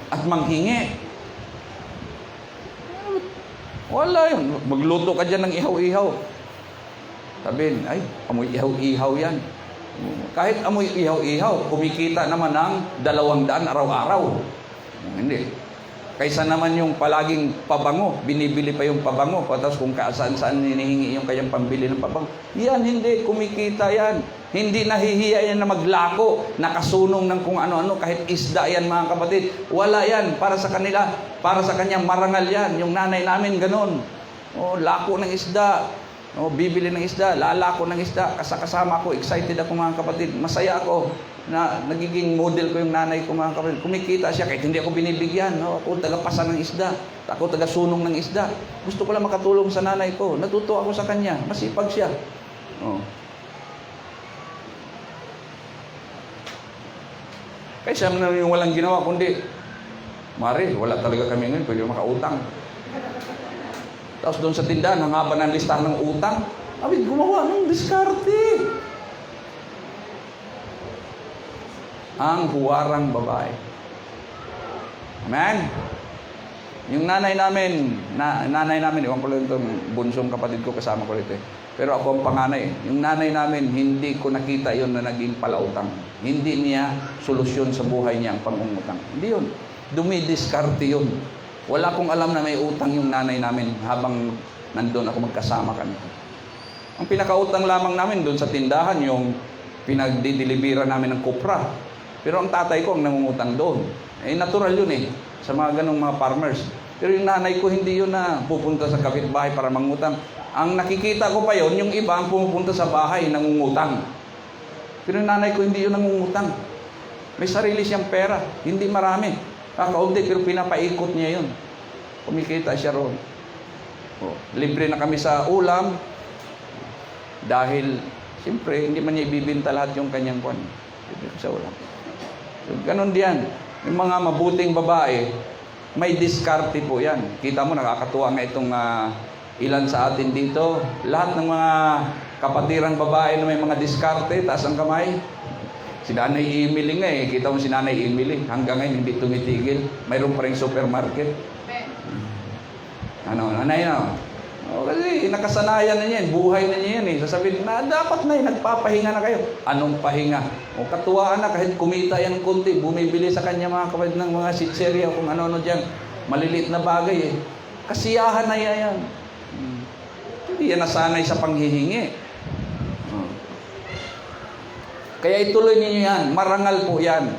at manghingi. Wala yun. Magluto ka dyan ng ihaw-ihaw. Sabihin, ay, amoy ihaw-ihaw yan. Kahit amoy ihaw-ihaw, kumikita naman ng 200 araw-araw. Hindi. Kaysa naman yung palaging pabango, binibili pa yung pabango, tapos kung saan-saan hinihingi yung kanyang pambili ng pabango. Yan, hindi. Kumikita yan. Hindi nahihiya yan na maglako, nakasunong ng kung ano-ano, kahit isda yan mga kapatid. Wala yan. Para sa kanila, para sa kanyang marangal yan. Yung nanay namin, ganun. Lako ng isda. O, bibili ng isda, lalako ng isda, kasama ako, excited ako mga kapatid, masaya ako na nagiging model ko yung nanay ko mga kapatid. Kumikita siya kahit hindi ako binibigyan. No? Ako tagapasa ng isda, ako tagasunong ng isda. Gusto ko lang makatulong sa nanay ko. Natuto ako sa kanya, masipag siya. O. Kaya siya na yung walang ginawa, kundi, Mari, wala talaga kami ngayon, pwede makautang. Tapos doon sa tindahan, ang haba ng listahan ng utang, gumawa ng diskarte. Ang huwarang babae. Amen? Yung nanay namin, iwan ko lang itong bunsong kapatid ko, kasama ko rito. Pero ako ang panganay. Yung nanay namin, hindi ko nakita yon na naging palautang. Hindi niya solusyon sa buhay niya ang pangungutang. Hindi yun. Dumidiskarte yun. Wala akong alam na may utang yung nanay namin habang nandun ako magkasama kami. Ang pinakautang lamang namin doon sa tindahan, yung pinagdidelibera namin ng kupra. Pero ang tatay ko ang nangungutang doon. Natural yun sa mga ganong mga farmers. Pero yung nanay ko, hindi yun na pupunta sa kapitbahay para mangutang. Ang nakikita ko pa yon, yung iba ang pumupunta sa bahay, nangungutang. Pero yung nanay ko, hindi yun nangungutang. May sarili siyang pera, hindi marami. Kakaunti, pero pinapaikot niya yun. Kumikita siya roon. Libre na kami sa ulam. Dahil, siyempre, hindi man niya ibibinta lahat yung kanyang kwan. Libre sa ulam. So, ganon diyan. Yung mga mabuting babae, may diskarte po yan. Kita mo, nakakatuwa nga itong ilan sa atin dito. Lahat ng mga kapatirang babae na may mga diskarte, taas ang kamay. Si Nanay Emily nga kita mo si Nanay Emily, hanggang ngayon hindi tumitigil. Mayroon pa rin supermarket. Nanay na. Kasi nakasanayan na niya, buhay na niya yan Sasabihin na, dapat na nagpapahinga na kayo. Anong pahinga? Katuwaan na, kahit kumita yan kunti, bumibili sa kanya mga kapatid ng mga sitserya, kung ano-ano dyan. Maliliit na bagay Kasiyahan na yan. Hindi yan nasanay sa panghihingi. Kaya ituloy ninyo yan. Marangal po yan.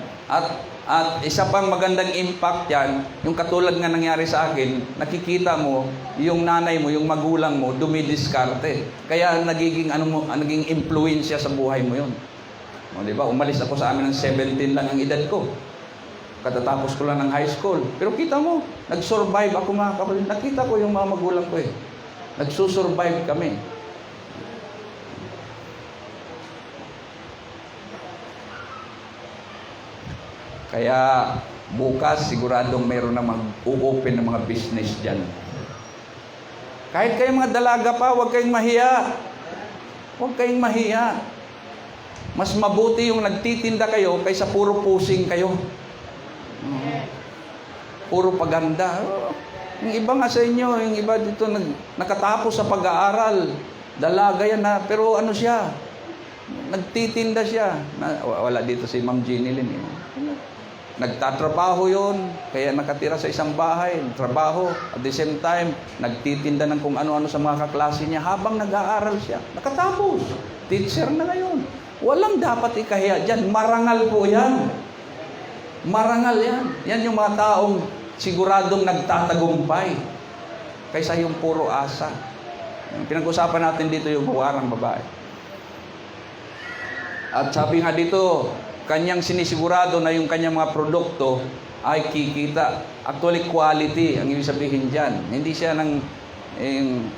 At isa pang magandang impact yan, yung katulad nga nangyari sa akin, nakikita mo, yung nanay mo, yung magulang mo, dumidiskarte. Kaya naging impluensya sa buhay mo yun. Di ba? Umalis ako sa amin ng 17 lang ang edad ko. Katatapos ko lang ng high school. Pero kita mo, nag-survive ako mga kapatid. Nakita ko yung mga magulang ko Nagsusurvive kami. Kaya bukas siguradong mayroon na mag-open ng mga business dyan. Kahit kayong mga dalaga pa, huwag kayong mahiya. Huwag kayong mahiya. Mas mabuti yung nagtitinda kayo kaysa puro pusing kayo. Puro paganda. Yung iba nga sa inyo, yung iba dito nakatapos sa pag-aaral. Dalaga yan pero ano siya? Nagtitinda siya. Wala dito si Ma'am Jeannie Lynn. Nagtatrabaho yon, kaya nakatira sa isang bahay, trabaho, at the same time, nagtitinda ng kung ano-ano sa mga kaklase niya habang nag-aaral siya. Nakatapos. Teacher na ngayon. Walang dapat ikahiya dyan. Marangal po yan. Marangal yan. Yan yung mga taong siguradong nagtatagumpay kaysa yung puro asa. Pinag-usapan natin dito yung huwarang babae. At sabi nga dito, kanyang sinisigurado na yung kanyang mga produkto ay kikita. Actually, quality ang ibig sabihin dyan. Hindi siya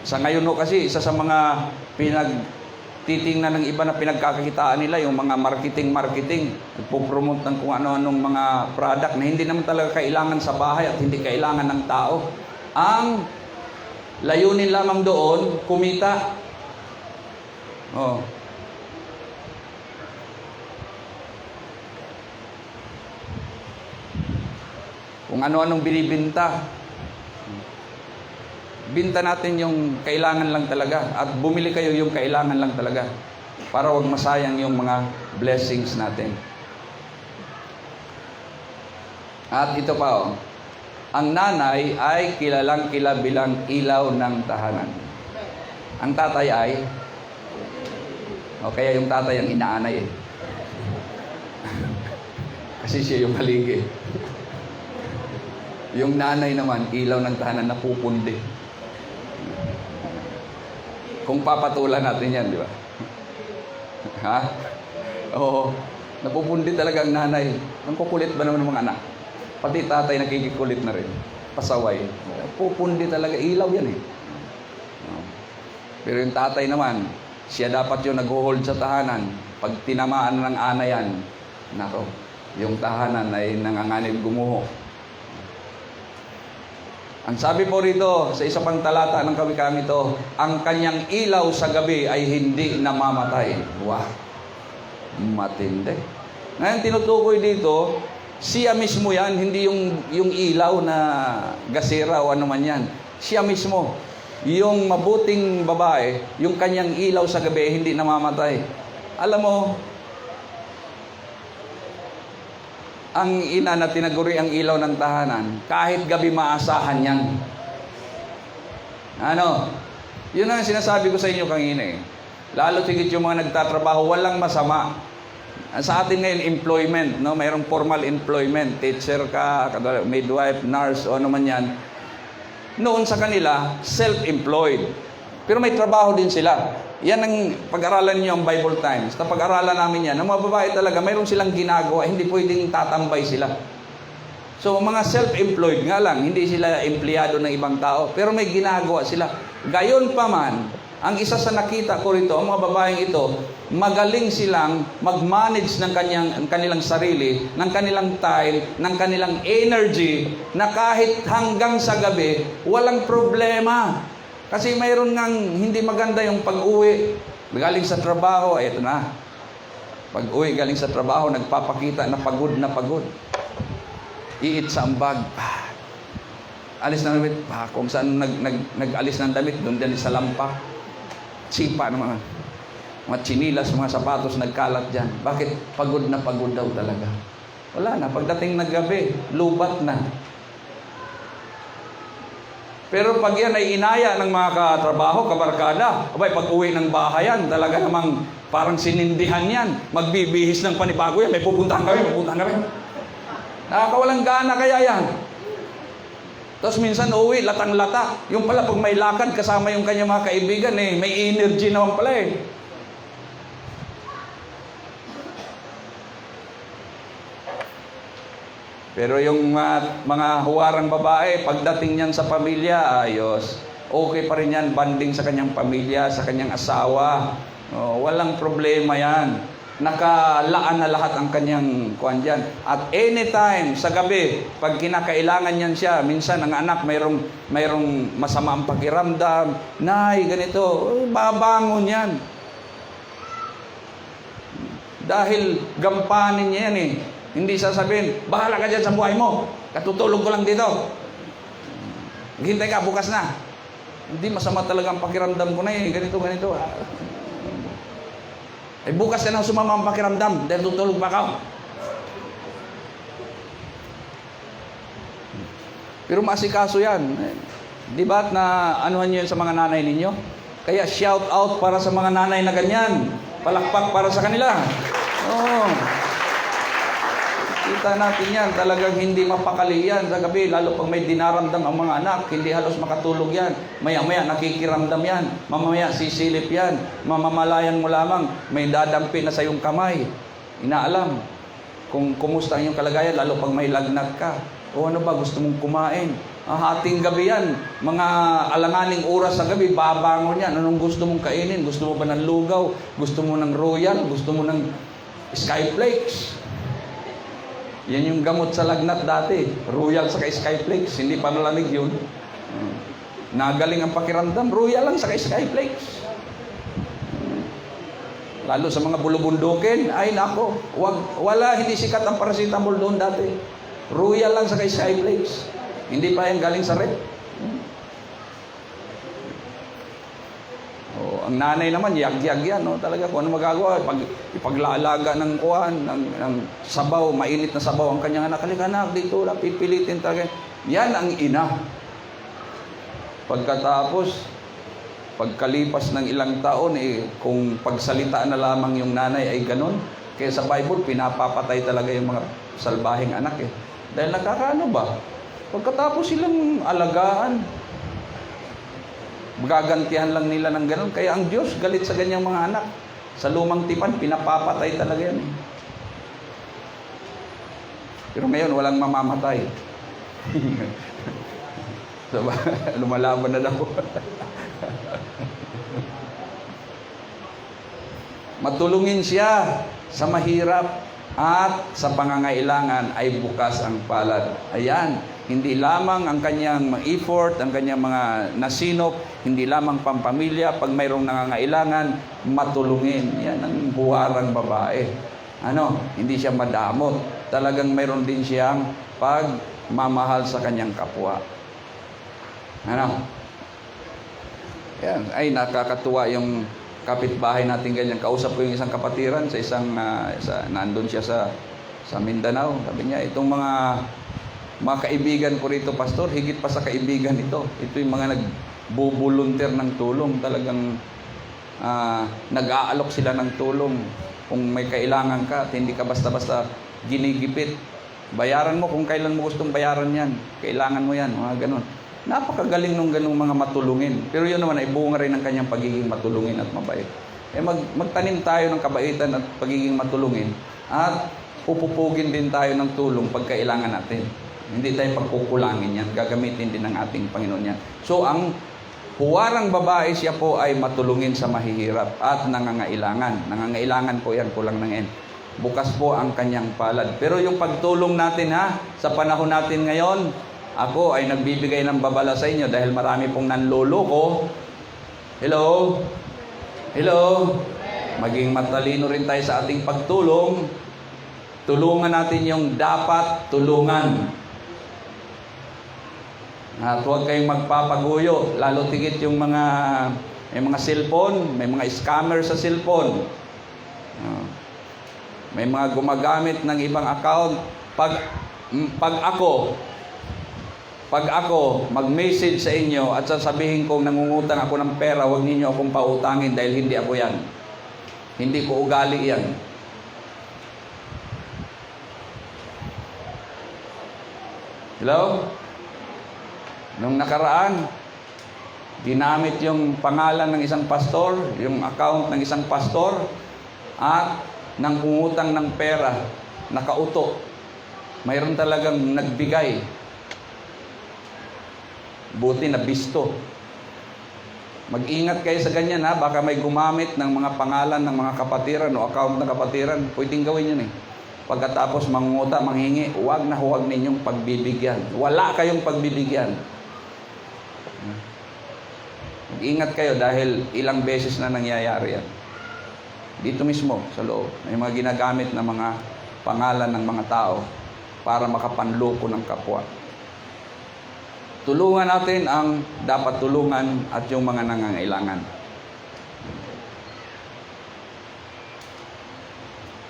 sa ngayon kasi isa sa mga pinagtitingnan ng iba na pinagkakakitaan nila, yung mga marketing. Nagpo-promote ng kung ano-anong mga product na hindi naman talaga kailangan sa bahay at hindi kailangan ng tao. Ang layunin lamang doon, kumita. Kung ano-anong binibinta. Binta natin yung kailangan lang talaga at bumili kayo yung kailangan lang talaga para wag masayang yung mga blessings natin. At ito pa ang nanay ay kilalang-kilala bilang ilaw ng tahanan. Ang tatay ay kaya yung tatay ang inaanay kasi siya yung haligi. Yung nanay naman, ilaw ng tahanan na pupundi. Kung papatulan natin yan, di ba? Ha? Oo. Napupundi talaga ang nanay. Ang kukulit ba naman ng mga anak? Pati tatay nakikikulit na rin. Pasaway. Pupundi talaga. Ilaw yan eh. Pero yung tatay naman, siya dapat yung nag-hold sa tahanan. Pag tinamaan ng ana yan, nako, yung tahanan ay nanganganib gumuho. Ang sabi po rito, sa isa pang talata ng Kawikang ito, ang kanyang ilaw sa gabi ay hindi namamatay. Wow! Matindi. Ngayon, tinutukoy dito, siya mismo yan, hindi yung ilaw na gasera o ano man yan. Siya mismo, yung mabuting babae, yung kanyang ilaw sa gabi, hindi namamatay. Alam mo, ang ina na tinaguri ang ilaw ng tahanan, kahit gabi maasahan yan. Ano? Yun ang sinasabi ko sa inyo kanina eh. Lalo tigit yung mga nagtatrabaho, walang masama. Sa atin ngayon, employment, no? Mayroong formal employment, teacher ka, midwife, nurse, o ano man yan. Noon sa kanila, self-employed. Pero may trabaho din sila. Yan ang pag-aralan niyo ang Bible Times. Sa pag-aralan namin yan, ang mga babae talaga, mayroon silang ginagawa, hindi pwedeng tatambay sila. So, mga self-employed nga lang, hindi sila empleyado ng ibang tao, pero may ginagawa sila. Gayon pa man, ang isa sa nakita ko rito, ang mga babaeng ito, magaling silang mag-manage ng kanilang sarili, ng kanilang time, ng kanilang energy, na kahit hanggang sa gabi, walang problema. Kasi mayroon ngang hindi maganda yung pag-uwi. Galing sa trabaho, eto na. Pag-uwi galing sa trabaho, nagpapakita na pagod na pagod. Iit sa ambag. Alis ng damit. Kung saan nag-alis ng damit, doon din sa lampa. Sipa ng mga chinilas, mga sapatos nagkalat dyan. Bakit? Pagod na pagod daw talaga. Wala na. Pagdating ng gabi, lubat na. Pero pag yan ay inaya ng mga katrabaho, kabarkada, abay, pag uwi ng bahayan, talaga namang parang sinindihan yan. Magbibihis ng panibago yan. May pupuntahan kami. Nakakawalang gana kaya yan. Tapos minsan uwi, latang-lata. Yung pala pag may lakad kasama yung kanyang mga kaibigan, may energy naman pala eh. Pero yung mga huwarang babae, pagdating niyan sa pamilya, ayos. Okay pa rin yan, banding sa kanyang pamilya, sa kanyang asawa. Walang problema yan. Nakalaan na lahat ang kanyang kuwan dyan. At anytime, sa gabi, pag kinakailangan niyan siya, minsan ang anak mayroong masama ang pakiramdam, nay, ganito, babangon yan. Dahil gampanin niya yan eh. Hindi sasabihin, bahala ka dyan sa buhay mo. Katutulog ko lang dito. Hintay ka, bukas na. Hindi, masama talaga ang pakiramdam ko na eh. Ganito. Eh bukas na sumama ang pakiramdam dahil tutulog pa ka. Pero maasikaso yan. Di ba na anuhan nyo yun sa mga nanay ninyo? Kaya shout out para sa mga nanay na ganyan. Palakpak para sa kanila. Oo. Kita natin yan. Talagang hindi mapakali yan sa gabi. Lalo pag may dinaramdam ang mga anak, hindi halos makatulog yan. Maya-maya nakikiramdam yan. Mamaya sisilip yan. Mamamalayan mo lamang. May dadampi na sa iyong kamay. Inaalam kung kumusta ang iyong kalagayan. Lalo pag may lagnat ka. O ano ba, gusto mong kumain? Hating gabi yan. Mga alanganing oras sa gabi, babangon yan. Anong gusto mong kainin? Gusto mo ba ng lugaw? Gusto mo ng royal? Gusto mo ng skyflakes? Yan yung gamot sa lagnat dati. Royal sa skyflakes. Hindi pa malamig yun. Nagaling ang pakiramdam. Royal lang sa skyflakes. Lalo sa mga bulubundukin. Ay nako. Wala, hindi sikat ang paracetamol doon dati. Royal lang sa skyflakes. Hindi pa yan galing sa rep. Ang nanay naman, yag-yag yan. No? Talaga, kung ano magagawa, ipaglalaga ng kuhan, ng sabaw, mainit na sabaw ang kanyang anak. Anak, dito lang, pipilitin talaga. Yan ang ina. Pagkatapos, pagkalipas ng ilang taon, kung pagsalita na lamang yung nanay ay ganun. Kaya sa Bible, pinapapatay talaga yung mga salbahing anak eh. Dahil nakakaano ba? Pagkatapos silang alagaan, Magagantihan lang nila ng ganun. Kaya ang Diyos galit sa ganyang mga anak. Sa lumang tipan, pinapapatay talaga yan. Pero ngayon, walang mamamatay. So, lumalaban na daw. Matulungin siya sa mahirap at sa pangangailangan ay bukas ang palad. Ayan, hindi lamang ang kanyang effort, ang kanyang mga nasinop, hindi lamang pampamilya, pag mayroong nangangailangan, matulungin. Yan ang huwarang babae. Hindi siya madamot. Talagang mayroon din siyang pagmamahal sa kanyang kapwa. Yan, ay nakakatuwa yung kapitbahay natin ganyan. Kausap ko yung isang kapatiran sa isang, nandun siya sa Mindanao. Sabi niya, itong mga kaibigan ko rito, pastor, higit pa sa kaibigan ito. Ito yung mga nagbubuluntir ng tulong. Talagang nag-aalok sila ng tulong. Kung may kailangan ka at hindi ka basta-basta ginigipit, bayaran mo kung kailan mo gustong bayaran yan. Kailangan mo yan, mga ganun. Napakagaling nung ganung mga matulungin. Pero yun naman ay bunga rin ng kanyang pagiging matulungin at mabait. Magtanim tayo ng kabaitan at pagiging matulungin at pupupugin din tayo ng tulong pag kailangan natin. Hindi tayo pagkukulangin yan. Gagamitin din ng ating Panginoon yan. So, ang huwarang babae, siya po ay matulungin sa mahihirap at nangangailangan. Nangangailangan po yan, kulang ng N. Bukas po ang kanyang palad. Pero yung pagtulong natin sa panahon natin ngayon, ako ay nagbibigay ng babala sa inyo dahil marami pong nanloloko. Hello? Hello? Maging matalino rin tayo sa ating pagtulong. Tulungan natin yung dapat tulungan. At huwag kayong magpapaguyo. Lalo tigit yung may mga cellphone, may mga scammer sa cellphone. May mga gumagamit ng ibang account. Pag ako mag-message sa inyo at sasabihin kong nangungutang ako ng pera, huwag ninyo akong pautangin dahil hindi ako yan. Hindi ko ugali yan. Hello? Nung nakaraan, ginamit yung pangalan ng isang pastor, yung account ng isang pastor, at nangungutang ng pera, nakauto. Mayroon talagang nagbigay. Buti na bisto. Mag-ingat kayo sa ganyan baka may gumamit ng mga pangalan ng mga kapatiran o account ng kapatiran. Pwedeng gawin yun Pagkatapos mangunguta, manghingi, huwag ninyong pagbibigyan. Wala kayong pagbibigyan. Mag-ingat kayo dahil ilang beses na nangyayari yan. Dito mismo sa loob, may mga ginagamit na mga pangalan ng mga tao para makapanloko ng kapwa. Tulungan natin ang dapat tulungan at yung mga nangangailangan.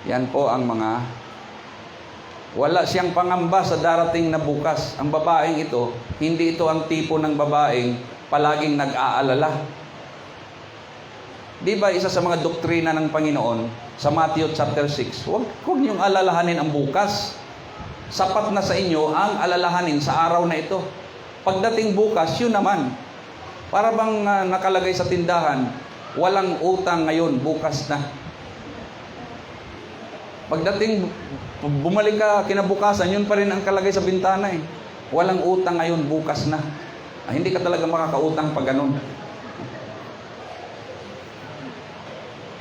Yan po ang mga wala siyang pangamba sa darating na bukas. Ang babaeng ito, hindi ito ang tipo ng babaeng palaging nag-aalala. Di ba isa sa mga doktrina ng Panginoon sa Matthew chapter 6, huwag niyong alalahanin ang bukas. Sapat na sa inyo ang alalahanin sa araw na ito. Pagdating bukas, yun naman. Para bang nakalagay sa tindahan, walang utang ngayon, bukas na. Pagdating, bumalik ka kinabukasan, yun pa rin ang kalagay sa bintana Walang utang ngayon, bukas na. Hindi ka talaga makakautang pag ganun.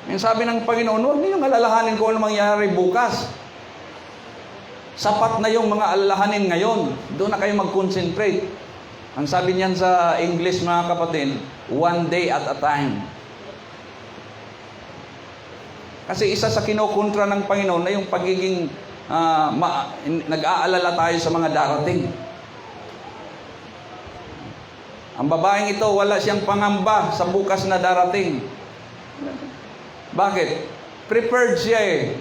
Yung sabi ng Panginoon, huwag ninyong alalahanin kung ano mangyayari bukas. Sapat na yung mga alalahanin ngayon. Doon na kayo mag-concentrate. Ang sabi niyan sa English, mga kapatid, one day at a time. Kasi isa sa kinukontra ng Panginoon na yung pagiging nag-aalala tayo sa mga darating. Ang babaeng ito, wala siyang pangamba sa bukas na darating. Bakit? Prepared siya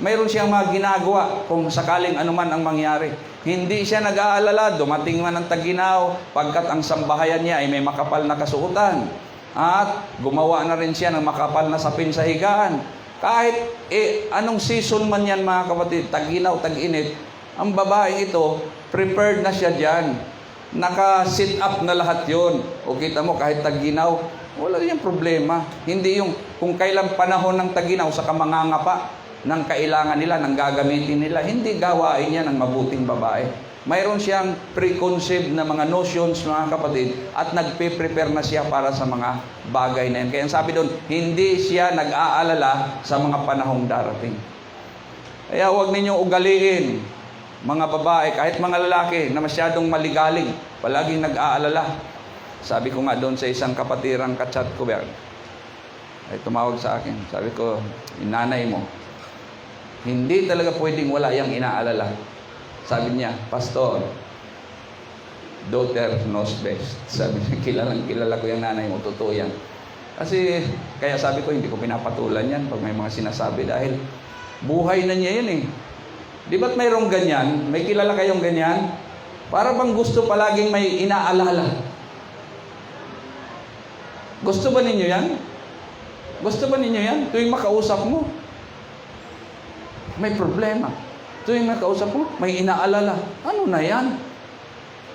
Mayroon siyang mga ginagawa kung sakaling anuman ang mangyari. Hindi siya nag-aalala, dumating man ang taginaw, pagkat ang sambahayan niya ay may makapal na kasuotan. At gumawa na rin siya ng makapal na sapin sa higaan. Kahit anong season man yan, mga kapatid, taginaw, tag-init, ang babae ito, prepared na siya dyan. Naka-sit up na lahat yon. O kita mo, kahit tag-ginaw, wala yung problema. Hindi yung kung kailan panahon ng tag-ginaw sa kamangangapa ng kailangan nila, ng gagamitin nila, hindi gawain niya ng mabuting babae. Mayroon siyang preconceived na mga notions, mga kapatid, at nagpe-prepare na siya para sa mga bagay na yan. Kaya sabi doon, hindi siya nag-aalala sa mga panahong darating. Kaya huwag ninyong ugaliin, mga babae, kahit mga lalaki na masyadong maligalig, palaging nag-aalala. Sabi ko nga doon sa isang kapatirang kachat ko, ay tumawag sa akin. Sabi ko, inanay mo, hindi talaga pwedeng wala yang inaalala. Sabi niya, Pastor, daughter knows best. Sabi niya, kilala ko yung nanay mo, totoo yan. Kasi, kaya sabi ko, hindi ko pinapatulan yan pag may mga sinasabi dahil buhay na niya yun eh. Di ba't mayroong ganyan? May kilala kayong ganyan? Para bang gusto palaging may inaalala? Gusto ba ninyo yan? Gusto ba ninyo yan? Tuwing makausap mo, may problema. Tuwing makausap mo, may inaalala. Ano na yan?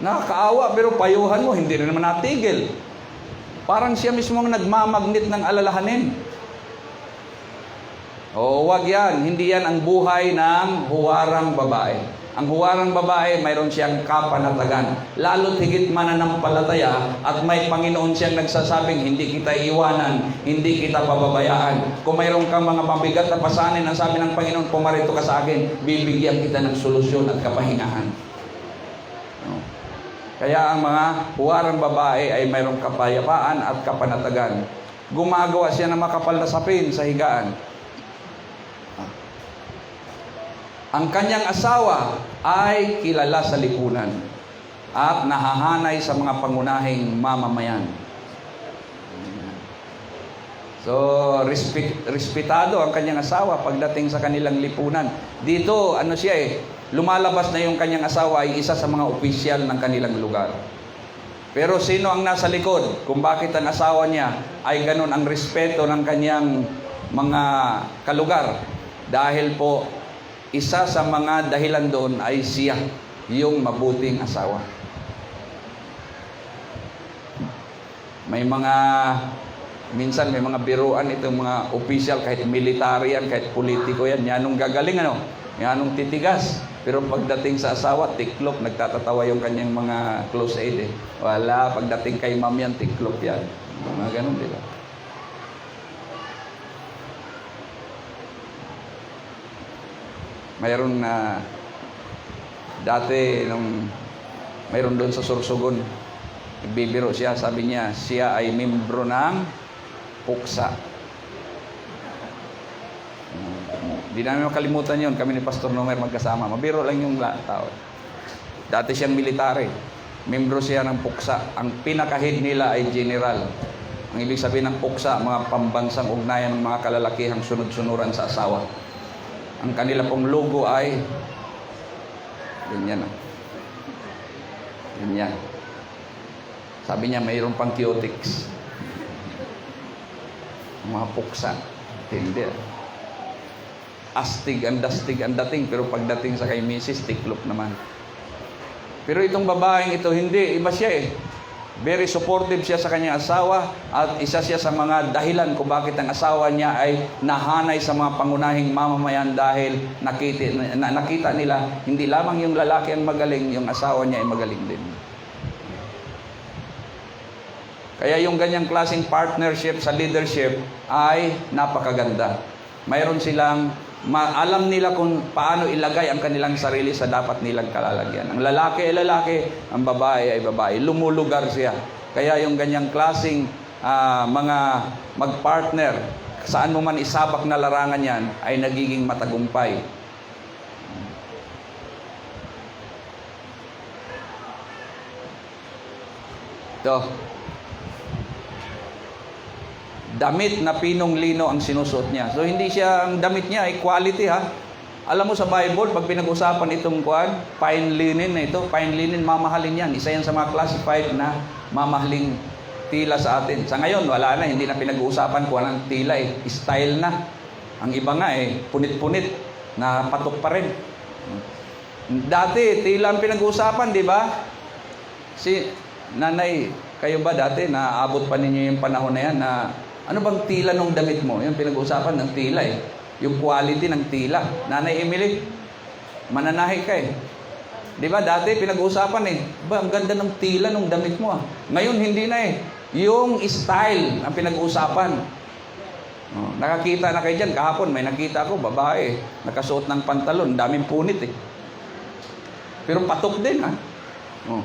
Nakakaawa, pero payuhan mo, hindi rin naman natigil. Parang siya mismo ang nagmamagnet ng alalahanin. O, wag yan. Hindi yan ang buhay ng huwarang babae. Ang huwarang babae, mayroon siyang kapanatagan. Lalo't higit mananampalataya at may Panginoon siyang nagsasabing, hindi kita iwanan, hindi kita pababayaan. Kung mayroon kang mga mabigat na pasanin, ang sabi ng Panginoon, pumarito ka sa akin, bibigyan kita ng solusyon at kapahingahan. Kaya ang mga huwarang babae ay mayroong kapayapaan at kapanatagan. Gumagawa siya ng makapal na sapin sa higaan. Ang kanyang asawa ay kilala sa lipunan at nahahanay sa mga pangunahing mamamayan. So, respetado ang kanyang asawa pagdating sa kanilang lipunan. Dito, ano siya lumalabas na yung kanyang asawa ay isa sa mga opisyal ng kanilang lugar. Pero sino ang nasa likod? Kung bakit ang asawa niya ay ganun ang respeto ng kanyang mga kalugar? Dahil po, isa sa mga dahilan doon ay siya, yung mabuting asawa. Minsan may mga biruan itong mga opisyal, kahit military yan, kahit politiko yan, yanong gagaling, yanong titigas. Pero pagdating sa asawa, tiklop, nagtatatawa yung kanyang mga close aid Wala, pagdating kay ma'am yan, tiklop yan. Mga ganun, di ba? Mayroon na dati mayroon doon sa Sorsogon, nagbibiro siya, sabi niya, siya ay membro ng Puksa. Hindi namin makalimutan yun, kami ni Pastor Nomer magkasama. Mabiro lang yung tao. Dati siyang military, membro siya ng Puksa. Ang pinakahid nila ay general. Ang ibig sabihin ng Puksa, mga pambansang ugnayan ng mga kalalakihang sunod-sunuran sa asawa. Ang kanila pong logo ay ganyan. Ganyan. Sabi niya, mayroon pang cutics. Mga Puksa. Hindi. Astig ang dating, pero pagdating sa kay Mrs., tiklop naman. Pero itong babaeng ito, hindi. Iba siya Very supportive siya sa kanyang asawa at isa siya sa mga dahilan kung bakit ang asawa niya ay nahanay sa mga pangunahing mamamayan dahil nakita nila hindi lamang yung lalaki ang magaling, yung asawa niya ay magaling din. Kaya yung ganyang klaseng partnership sa leadership ay napakaganda. Mayroon silang alam nila kung paano ilagay ang kanilang sarili sa dapat nilang kalalagyan. Ang lalaki ay lalaki, ang babae ay babae. Lumulugar siya. Kaya yung ganyang klaseng mga magpartner, saan mo man isabak na larangan yan, ay nagiging matagumpay. Ito. Damit na pinong-lino ang sinusuot niya. So, hindi siya, ang damit niya ay quality Alam mo sa Bible, pag pinag-usapan itong fine linen na ito, fine linen, mamahalin yan. Isa yan sa mga classified na mamahaling tila sa atin. Sa ngayon, wala na, hindi na pinag-uusapan kung anong tila style na. Ang iba nga punit-punit, na patok pa rin. Dati, tila ang pinag-uusapan, di ba? Si nanay, kayo ba dati naabot pa ninyo yung panahon na yan na ano bang tila ng damit mo? Yung pinag-uusapan ng tila eh. Yung quality ng tila. Nanay Emily, mananahi ka eh. Di ba dati pinag-uusapan eh. Ba, ang ganda ng tila ng damit mo ah. Ngayon hindi na eh. Yung style ang pinag-uusapan. Oh, nakakita na kayo dyan. Kahapon may nakita ako, babae. Nakasuot ng pantalon. Daming punit eh. Pero patok din ha. Oh.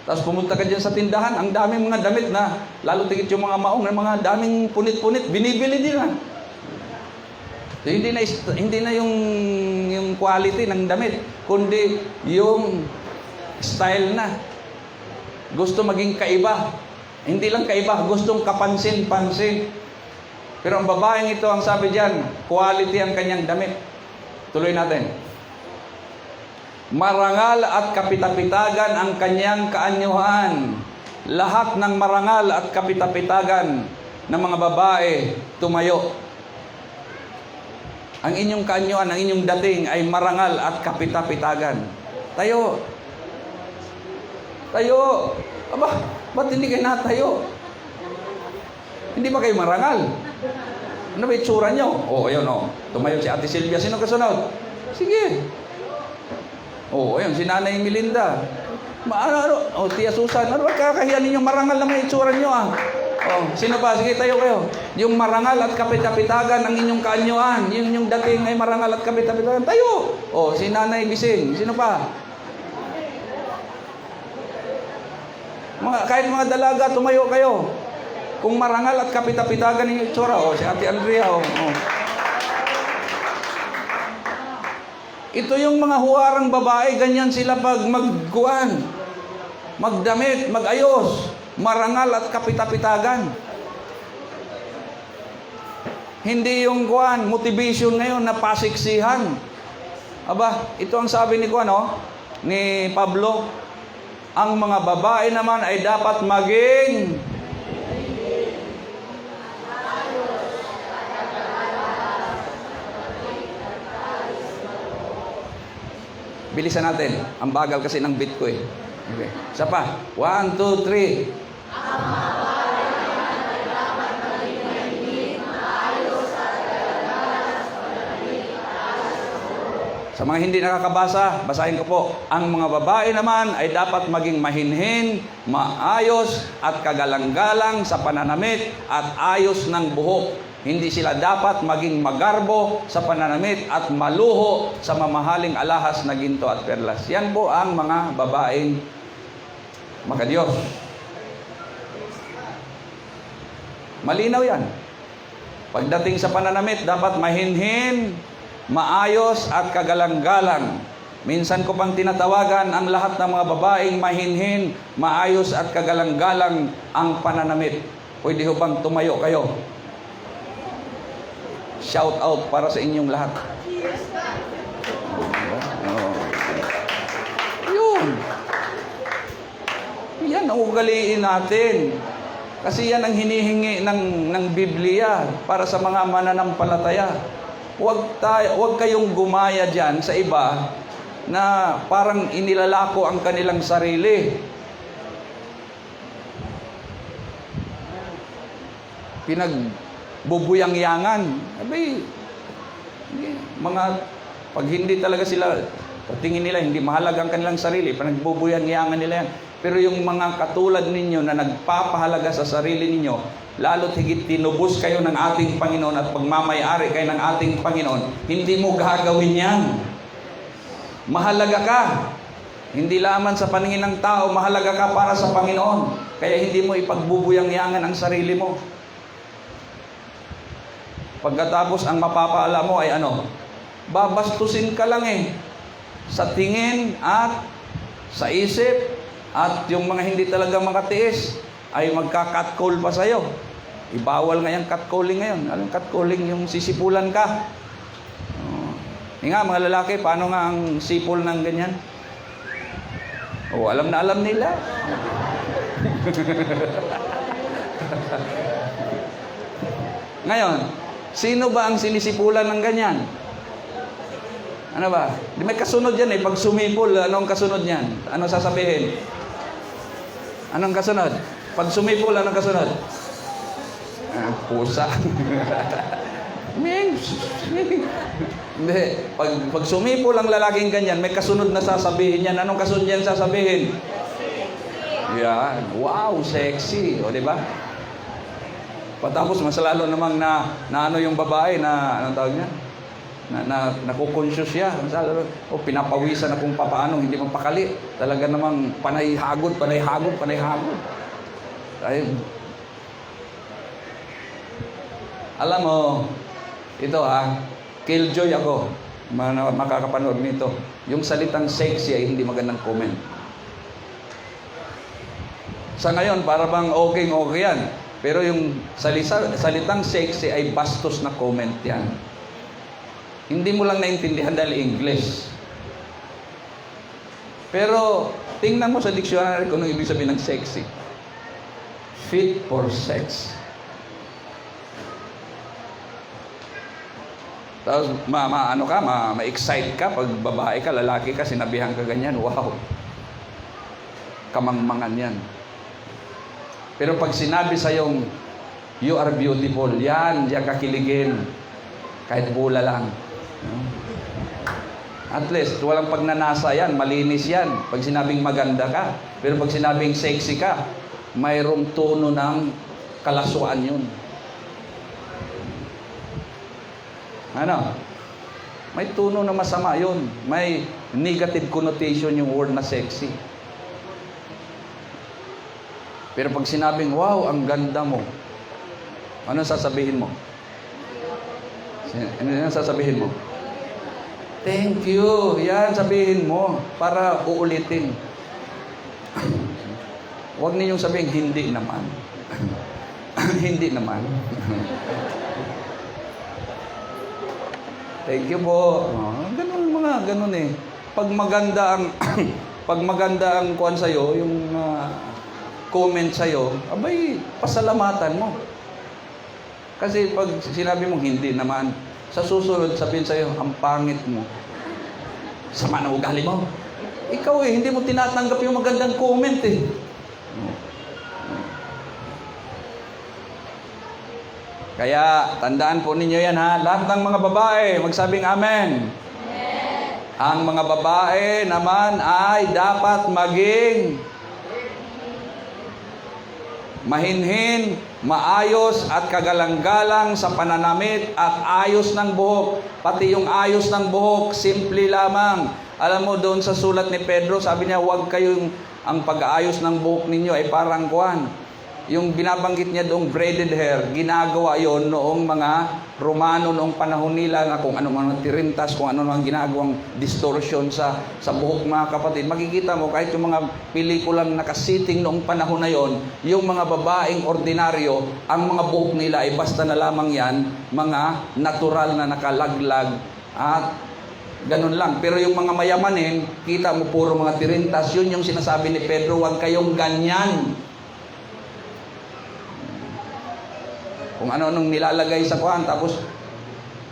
Tapos pumunta ka dyan sa tindahan. Ang daming mga damit na, lalo tigit yung mga maong, mga daming punit-punit. Binibili din ha. So, hindi na yung quality ng damit, kundi yung style na. Gusto maging kaiba. Hindi lang kaiba, gustong kapansin-pansin. Pero ang babaeng ito, ang sabi diyan, quality ang kanyang damit. Tuloy natin. Marangal at kapitapitagan ang kanyang kaanyuhan. Lahat ng marangal at kapitapitagan ng mga babae tumayo. Ang inyong kaanyuan, ang inyong dating ay marangal at kapitapitagan. Tayo. Tayo. Aba, ba't hindi kayo natayo? Hindi ba kayo marangal? Ano ba itsura nyo? Ayun tumayo si Ate Silvia. Sino kasunod? Sige. Ayun, si Nanay Melinda. Tia Susan. Ano ba kakahiyan ninyong marangal na may itsura nyo ah? Sino pa? Sige, tayo kayo. Yung marangal at kapit-kapitagan ang inyong kaanyuan. Yung dating ay marangal at kapit-kapitagan. Tayo! Si Nanay Bising. Sino pa? Kahit mga dalaga, tumayo kayo. Kung marangal at kapit-kapitagan yung itsura. Si Ate Andrea. Ito yung mga huwarang babae. Ganyan sila pag magkuhan. Magdamit, magayos. Marangal at kapitapitagan. Hindi yung kuan, motivation ngayon na pasiksihan. Aba, ito ang sabi ni kuan ni Pablo, ang mga babae naman ay dapat maging bilisan natin. Ang bagal kasi ng beat ko eh. Okay. Isa pa. 1, 2, 3. Sa mga hindi nakakabasa, basahin ko po. Ang mga babae naman ay dapat maging mahinhin, maayos at kagalang-galang sa pananamit at ayos ng buhok. Hindi sila dapat maging magarbo sa pananamit at maluho sa mamahaling alahas na ginto at perlas. Yan po ang mga babaeng makadiyos. Malinaw yan. Pagdating sa pananamit, dapat mahinhin, maayos at kagalang-galang. Minsan ko pang tinatawagan ang lahat ng mga babaeng mahinhin, maayos at kagalang-galang ang pananamit. Pwede ho bang tumayo kayo? Shout out para sa inyong lahat. Yun. Yan ang ugaliin natin. Kasi yan ang hinihingi ng Biblia para sa mga mananampalataya. Huwag kayong gumaya dyan sa iba na parang inilalako ang kanilang sarili. Pinagbubuyang-yangan. Abay, pag hindi talaga sila, tingin nila hindi mahalaga ang kanilang sarili, pinagbubuyang-yangan nila yan. Pero yung mga katulad ninyo na nagpapahalaga sa sarili ninyo, lalo't higit tinubos kayo ng ating Panginoon at pagmamayari kayo ng ating Panginoon, hindi mo gagawin yan. Mahalaga ka. Hindi lamang sa paningin ng tao, mahalaga ka para sa Panginoon. Kaya hindi mo ipagbubuyang-yangan ang sarili mo. Pagkatapos ang mapapaala mo ay ano? Babastusin ka lang eh. Sa tingin at sa isip. At yung mga hindi talaga makatiis ay magka-catcall pa sa'yo. Ibawal nga yung catcalling ngayon. Alam, catcalling yung sisipulan ka. Nga, mga lalaki, paano nga ang sipol ng ganyan? Alam na alam nila. Ngayon, sino ba ang sinisipulan ng ganyan? Ano ba? Di may kasunod yan eh. Pag sumipol, anong kasunod yan? Ano sasabihin? Anong kasunod? Pag sumipol, anong kasunod? Pusa. Ming. Hindi. Pag sumipol ang lalaking ganyan, may kasunod na sasabihin yan. Anong kasunod yan sasabihin? Yan. Wow, sexy. O, di ba? Patapos, mas lalo namang na ano yung babae na, anong tawag niya? Nakukonsyos siya. Pinapawisan na kung paano, hindi mapakali. Talaga namang panay hagod. Ay, alam mo, ito killjoy ako. Makakapanood nito. Yung salitang sexy ay hindi magandang comment. Sa ngayon, para bang okay yan. Pero yung salitang sexy ay bastos na comment yan. Hindi mo lang naintindihan dahil English. Pero, tingnan mo sa dictionary kung ano ibig sabihin ng sexy. Fit for sex. Tapos, ma-excite ka pag babae ka, lalaki ka, sinabihan ka ganyan. Wow. Kamangmangan yan. Pero pag sinabi sa yung you are beautiful, yan kakiligin. Kahit bula lang. At least, walang pagnanasa yan, malinis yan. Pag sinabing maganda ka. Pero pag sinabing sexy ka, mayroong tono ng kalaswaan yun. Ano? May tono na masama yun. May negative connotation yung word na sexy. Pero pag sinabing, wow, ang ganda mo, ano sasabihin mo? Ano sasabihin mo? Thank you. Yan, sabihin mo para uulitin. Huwag ninyong sabihin, hindi naman. Hindi naman. Thank you po. Ganun eh. Pag maganda ang kuwan sa'yo, yung comment sa'yo, abay, pasalamatan mo. Kasi pag sinabi mong hindi naman, sa susunod sabihin sa'yo, ang pangit mo. Sama na ugali mo. Ikaw hindi mo tinatanggap yung magandang comment eh. Kaya, tandaan po ninyo yan lahat ng mga babae, magsabing amen. Amen. Ang mga babae naman ay dapat maging mahinhin, maayos at kagalang-galang sa pananamit at ayos ng buhok. Pati yung ayos ng buhok, simple lamang. Alam mo, doon sa sulat ni Pedro, sabi niya, huwag kayong, ang pag-aayos ng buhok ninyo ay parang kuwan. Yung binabanggit niya doong braided hair, ginagawa yon noong mga Romano noong panahon nila na kung ano mga tirintas, kung ano mga ginagawang distortion sa buhok mga kapatid. Makikita mo kahit yung mga pelikulang nakasiting noong panahon na yon, yung mga babaeng ordinaryo, ang mga buhok nila ay basta na lamang yan, mga natural na nakalaglag at ganun lang. Pero yung mga mayamanin, kita mo puro mga tirintas, yun yung sinasabi ni Pedro, huwag kayong ganyan. Kung ano-anong nilalagay sa kuhan, tapos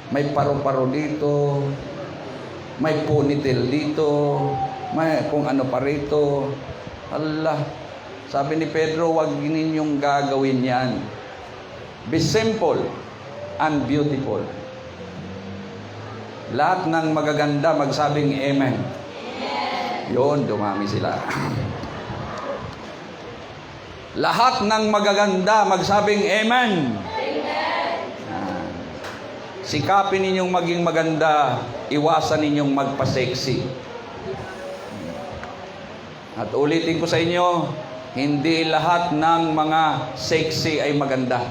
may paro-paro dito, may ponytail dito, may kung ano pa rito. Allah, sabi ni Pedro, huwag ninyong gagawin yan. Be simple and beautiful. Lahat ng magaganda, magsabing amen. Yun, dumami sila. Lahat ng magaganda, magsabing amen. Sikapin ninyong maging maganda, iwasan ninyong magpa-sexy. At ulitin ko sa inyo, hindi lahat ng mga sexy ay maganda.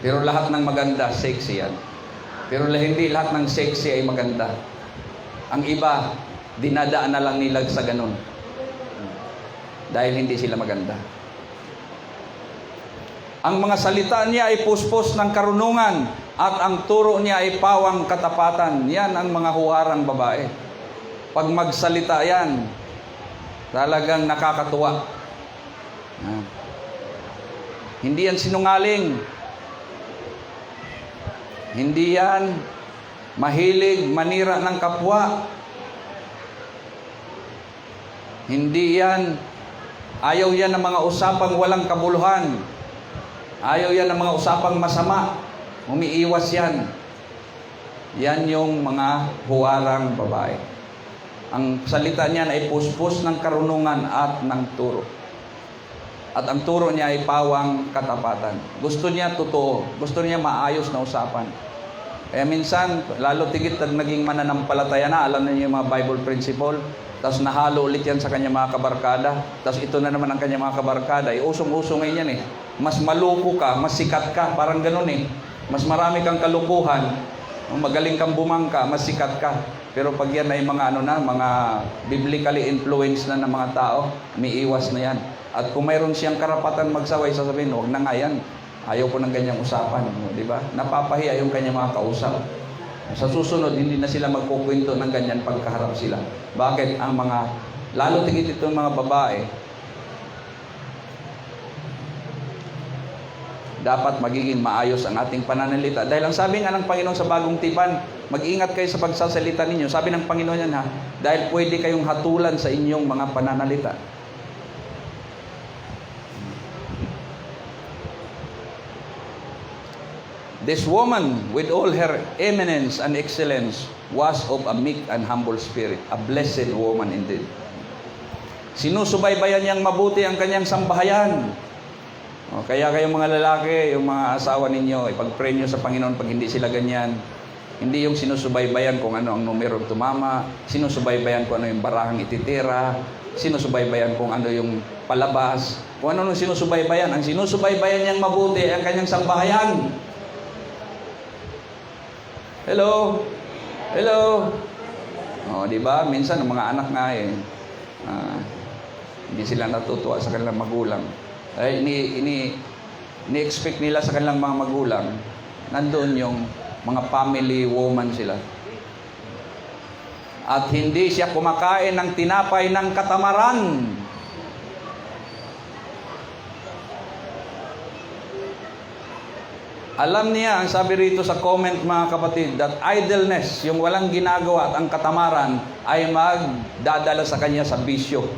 Pero lahat ng maganda, sexy yan. Pero hindi lahat ng sexy ay maganda. Ang iba, dinadaan na lang nila sa ganun. Dahil hindi sila maganda. Ang mga salita niya ay puspos ng karunungan at ang turo niya ay pawang katapatan. Yan ang mga huwarang babae. Pag magsalita yan, talagang nakakatuwa. Hindi yan sinungaling. Hindi yan mahilig manira ng kapwa. Hindi yan, ayaw yan ng mga usapang walang kabuluhan. Ayaw yan ng mga usapang masama. Umiiwas yan. Yan yung mga huwarang babae. Ang salita niyan ay puspos ng karunungan at ng turo. At ang turo niya ay pawang katapatan. Gusto niya totoo. Gusto niya maayos na usapan. Kaya minsan, lalo tigit na naging mananampalataya na, alam niyo yung mga Bible principle, tapos nahalo ulit yan sa kanya mga kabarkada, tapos ito na naman ang kanya mga kabarkada, usong-uso ngayon yan eh. Mas maluko ka, mas sikat ka, parang ganun eh. Mas marami kang kalukuhan, magaling kang bumangka, mas sikat ka. Pero pag yan ay mga mga biblically influenced na ng mga tao, umiiwas na yan. At kung mayroon siyang karapatan magsaway, sasabihin, huwag na nga yan. Ayaw ko ng ganyang usapan. Di ba? Napapahiya yung kanyang mga kausap. Sa susunod, hindi na sila magkukwento ng ganyan pagkaharap sila. Bakit? Ang mga, lalo tigit itong mga babae, dapat magiging maayos ang ating pananalita. Dahil ang sabi nga ng Panginoon sa Bagong Tipan, mag-ingat kayo sa pagsasalita ninyo. Sabi ng Panginoon yan ha, dahil pwede kayong hatulan sa inyong mga pananalita. This woman, with all her eminence and excellence, was of a meek and humble spirit, a blessed woman indeed. Sinusubaybayan niyang mabuti ang kanyang sambahayan. Kaya kayong mga lalaki, yung mga asawa ninyo, ipag-pray nyo sa Panginoon pag hindi sila ganyan. Hindi yung sinusubaybayan kung ano ang numero tumama, sinusubaybayan kung ano yung barahang ititira, sinusubaybayan kung ano yung palabas, kung ano yung sinusubaybayan. Ang sinusubaybayan niyang mabuti ang kanyang sambahayan. Hello? Hello? Di ba? Minsan, ang mga anak nga hindi sila natutuwa sa kanilang magulang. Ini-expect nila sa kanilang mga magulang, nandoon yung mga family woman sila. At hindi siya kumakain ng tinapay ng katamaran. Alam niya, ang sabi rito sa comment mga kapatid, that idleness, yung walang ginagawa at ang katamaran, ay magdadala sa kanya sa bisyo.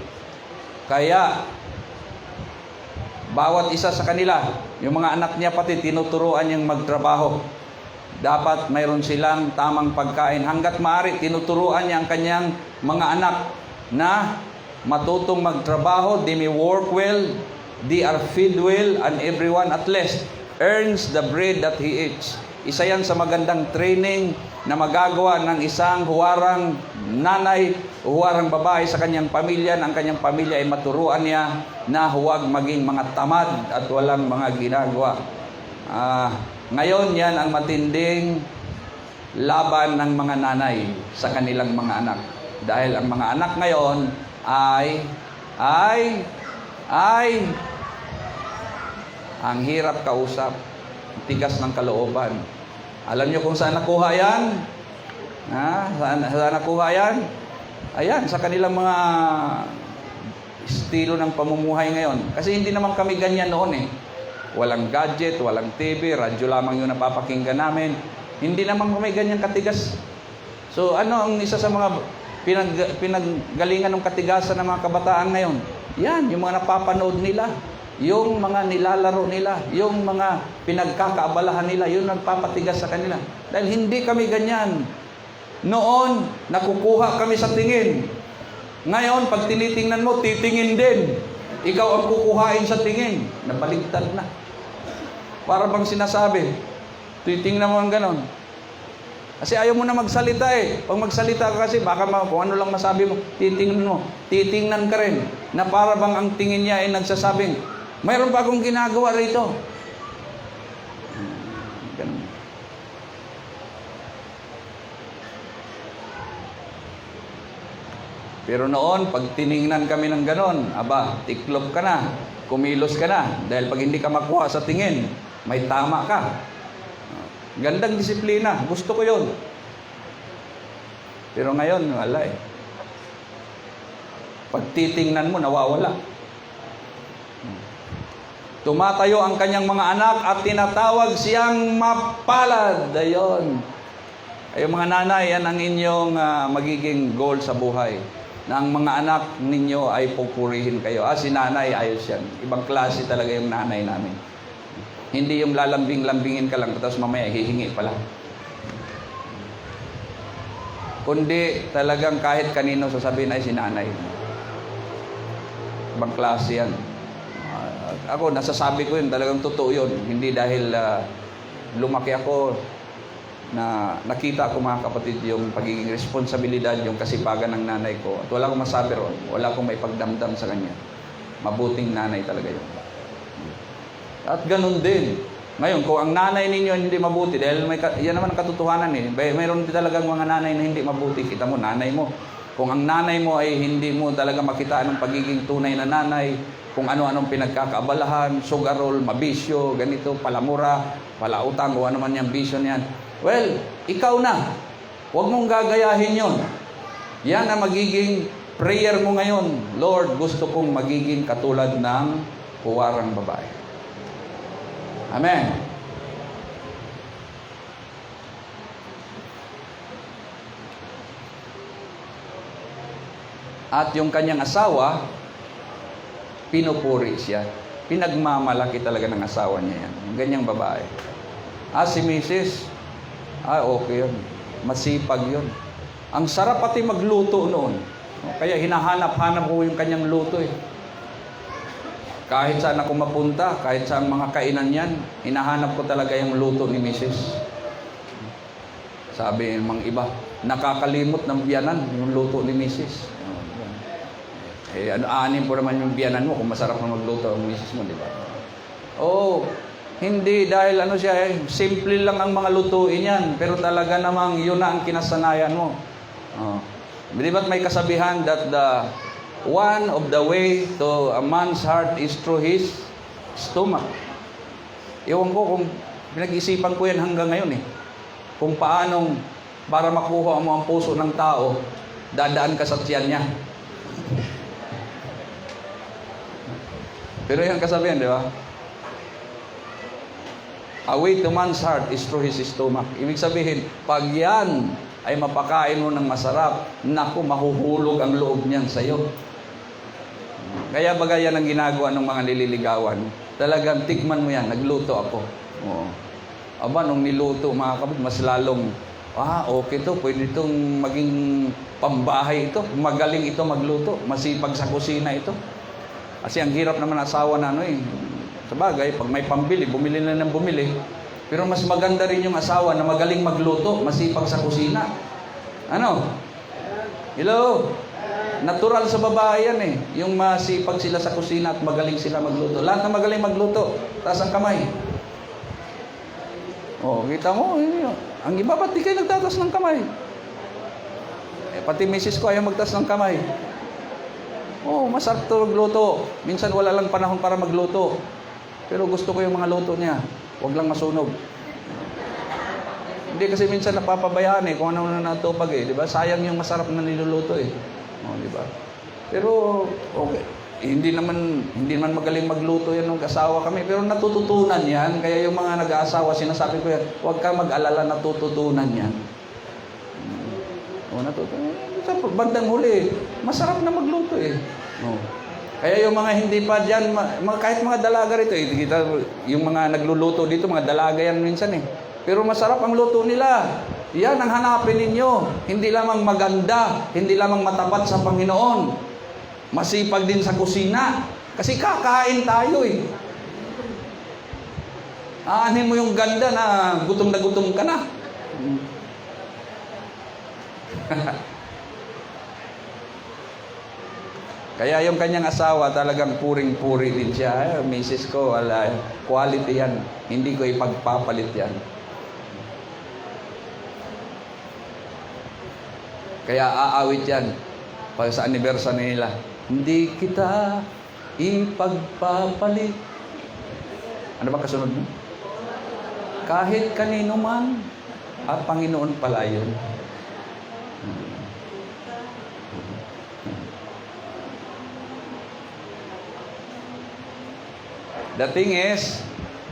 Kaya, bawat isa sa kanila, yung mga anak niya pati tinuturuan niyang magtrabaho. Dapat mayroon silang tamang pagkain. Hanggat maaari, tinuturuan niya ang kanyang mga anak na matutong magtrabaho, they may work well, they are fed well, and everyone at least earns the bread that he eats. Isa yan sa magandang training na magagawa ng isang huwarang nanay, huwarang babae sa kanyang pamilya, ang kanyang pamilya ay maturuan niya na huwag maging mga tamad at walang mga ginagawa. Ngayon yan ang matinding laban ng mga nanay sa kanilang mga anak. Dahil ang mga anak ngayon ay ang hirap kausap, tigas ng kalooban. Alam niyo kung saan nakuha yan? Saan nakuha yan? Ayan, sa kanilang mga estilo ng pamumuhay ngayon. Kasi hindi naman kami ganyan noon eh. Walang gadget, walang TV, radyo lamang yung napapakinggan namin. Hindi naman kami ganyan katigas. So ano ang isa sa mga pinaggalingan ng katigasan ng mga kabataan ngayon? Yan, yung mga napapanood nila. Yung mga nilalaro nila, yung mga pinagkakaabalahan nila, yun ang papatigas sa kanila. Dahil hindi kami ganyan. Noon, nakukuha kami sa tingin. Ngayon, pag tinitingnan mo, titingin din. Ikaw ang kukuhain sa tingin. Nabaligtad na. Para bang sinasabi, titingnan mo ang ganon. Kasi ayaw mo na magsalita eh. Pag magsalita ka kasi, baka kung ano lang masabi mo, titingnan mo. Titingnan ka rin. Na para bang ang tingin niya ay nagsasabing, mayroon pa akong ginagawa rito. Ganun. Pero noon, pag tiningnan kami ng ganon, aba, tiklop ka na, kumilos ka na. Dahil pag hindi ka makuha sa tingin, may tama ka. Gandang disiplina. Gusto ko yun. Pero ngayon, wala eh. Pag titingnan mo, nawawala. Tumatayo ang kanyang mga anak at tinatawag siyang mapalad. Ayun. Ay mga nanay, yan ang inyong magiging goal sa buhay. na ang mga anak ninyo ay pupurihin kayo. Si nanay, ayos yan. Ibang klase talaga yung nanay namin. Hindi yung lalambing-lambingin ka lang, tapos mamaya hihingi pala. Kundi talagang kahit kanino sasabihin ay si nanay. Ibang klase yan. Ako, nasasabi ko yun, talagang totoo yun. Hindi dahil lumaki ako na nakita ko mga kapatid yung pagiging responsibilidad, yung kasipagan ng nanay ko. At wala akong masabi ron. Wala akong maipagdamdam sa kanya. Mabuting nanay talaga yun. At ganun din. Ngayon, kung ang nanay ninyo hindi mabuti, dahil yan naman ang katotohanan eh. Mayroon din talagang mga nanay na hindi mabuti. Kita mo, nanay mo. Kung ang nanay mo ay hindi mo talaga makita ang pagiging tunay na nanay, kung ano-anong pinagkakaabalahan, sugarol, mabisyo, ganito, palamura, palautang, o ano man yung bisyo niyan. Well, ikaw na. Huwag mong gagayahin yon. Yan ang magiging prayer mo ngayon. Lord, gusto kong magiging katulad ng puwarang babae. Amen. At yung kanyang asawa, pinupuri siya. Pinagmamalaki talaga ng asawa niya yan. Yung ganyang babae. Si Mrs., okay yun. Masipag yun. Ang sarap pati magluto noon. Kaya hinahanap-hanap ko yung kanyang luto eh. Kahit saan ako mapunta, kahit saan mga kainan yan, hinahanap ko talaga yung luto ni Mrs. Sabi ng mga iba, nakakalimot ng biyanan yung luto ni Mrs. Aanin po naman yung biyanan mo kung masarap na magluto ang Mrs. mo, di ba? Hindi dahil simple lang ang mga lutuin yan, pero talaga namang yun na ang kinasanayan mo. Di ba't may kasabihan that one of the way to a man's heart is through his stomach. Ewan ko kung pinag-isipan ko yan hanggang ngayon eh. Kung paanong para makuha mo ang puso ng tao, dadaan ka sa tiyan niya. Pero yan kasabihan, di ba? A way to man's heart is through his stomach. Ibig sabihin, pag yan ay mapakain mo ng masarap, naku, mahuhulog ang loob niyan sa'yo. Kaya bagay yan ang ginagawa ng mga nililigawan. Talagang tikman mo yan, nagluto ako. Nung niluto, mga kapatid, mas lalong, okay to, pwede itong maging pambahay ito. Magaling ito magluto, masipag sa kusina ito. Kasi ang hirap naman asawa na sabagay, pag may pambili, bumili na ng bumili. Pero mas maganda rin yung asawa na magaling magluto, masipag sa kusina. Hello? Natural sa babae yan eh. Yung masipag sila sa kusina at magaling sila magluto. Lahat na magaling magluto, taas ang kamay. Kita mo, ang iba ba't di kayo nagtatas ng kamay? Pati misis ko ayaw magtaas ng kamay. Masarap to magluto. Minsan wala lang panahon para magluto. Pero gusto ko yung mga luto niya. Huwag lang masunog. Hindi kasi minsan napapabayaan kung ano na natupag di ba? Sayang yung masarap na niluluto di ba? Pero okay. Hindi naman magaling magluto yan ng asawa kami, pero natututunan yan. Kaya yung mga nag-aasawa, sinasabi ko yan, huwag ka mag-alala, natututunan yan. Natutunan. Sa bandang huli, masarap na magluto Kaya yung mga hindi pa dyan, kahit mga dalaga rito, kita, yung mga nagluluto dito, mga dalaga yan minsan Pero masarap ang luto nila. Yan ang hanapin ninyo. Hindi lamang maganda, hindi lamang matapat sa Panginoon. Masipag din sa kusina. Kasi kakain tayo Aanin mo yung ganda na gutom ka na. Kaya yung kanyang asawa talagang puring-puri din siya. Misis ko, quality yan. Hindi ko ipagpapalit yan. Kaya aawit yan pag sa anniversary nila. Hindi kita ipagpapalit. Ano ba kasunod mo? Kahit kanino man, at Panginoon pala yun. The thing is,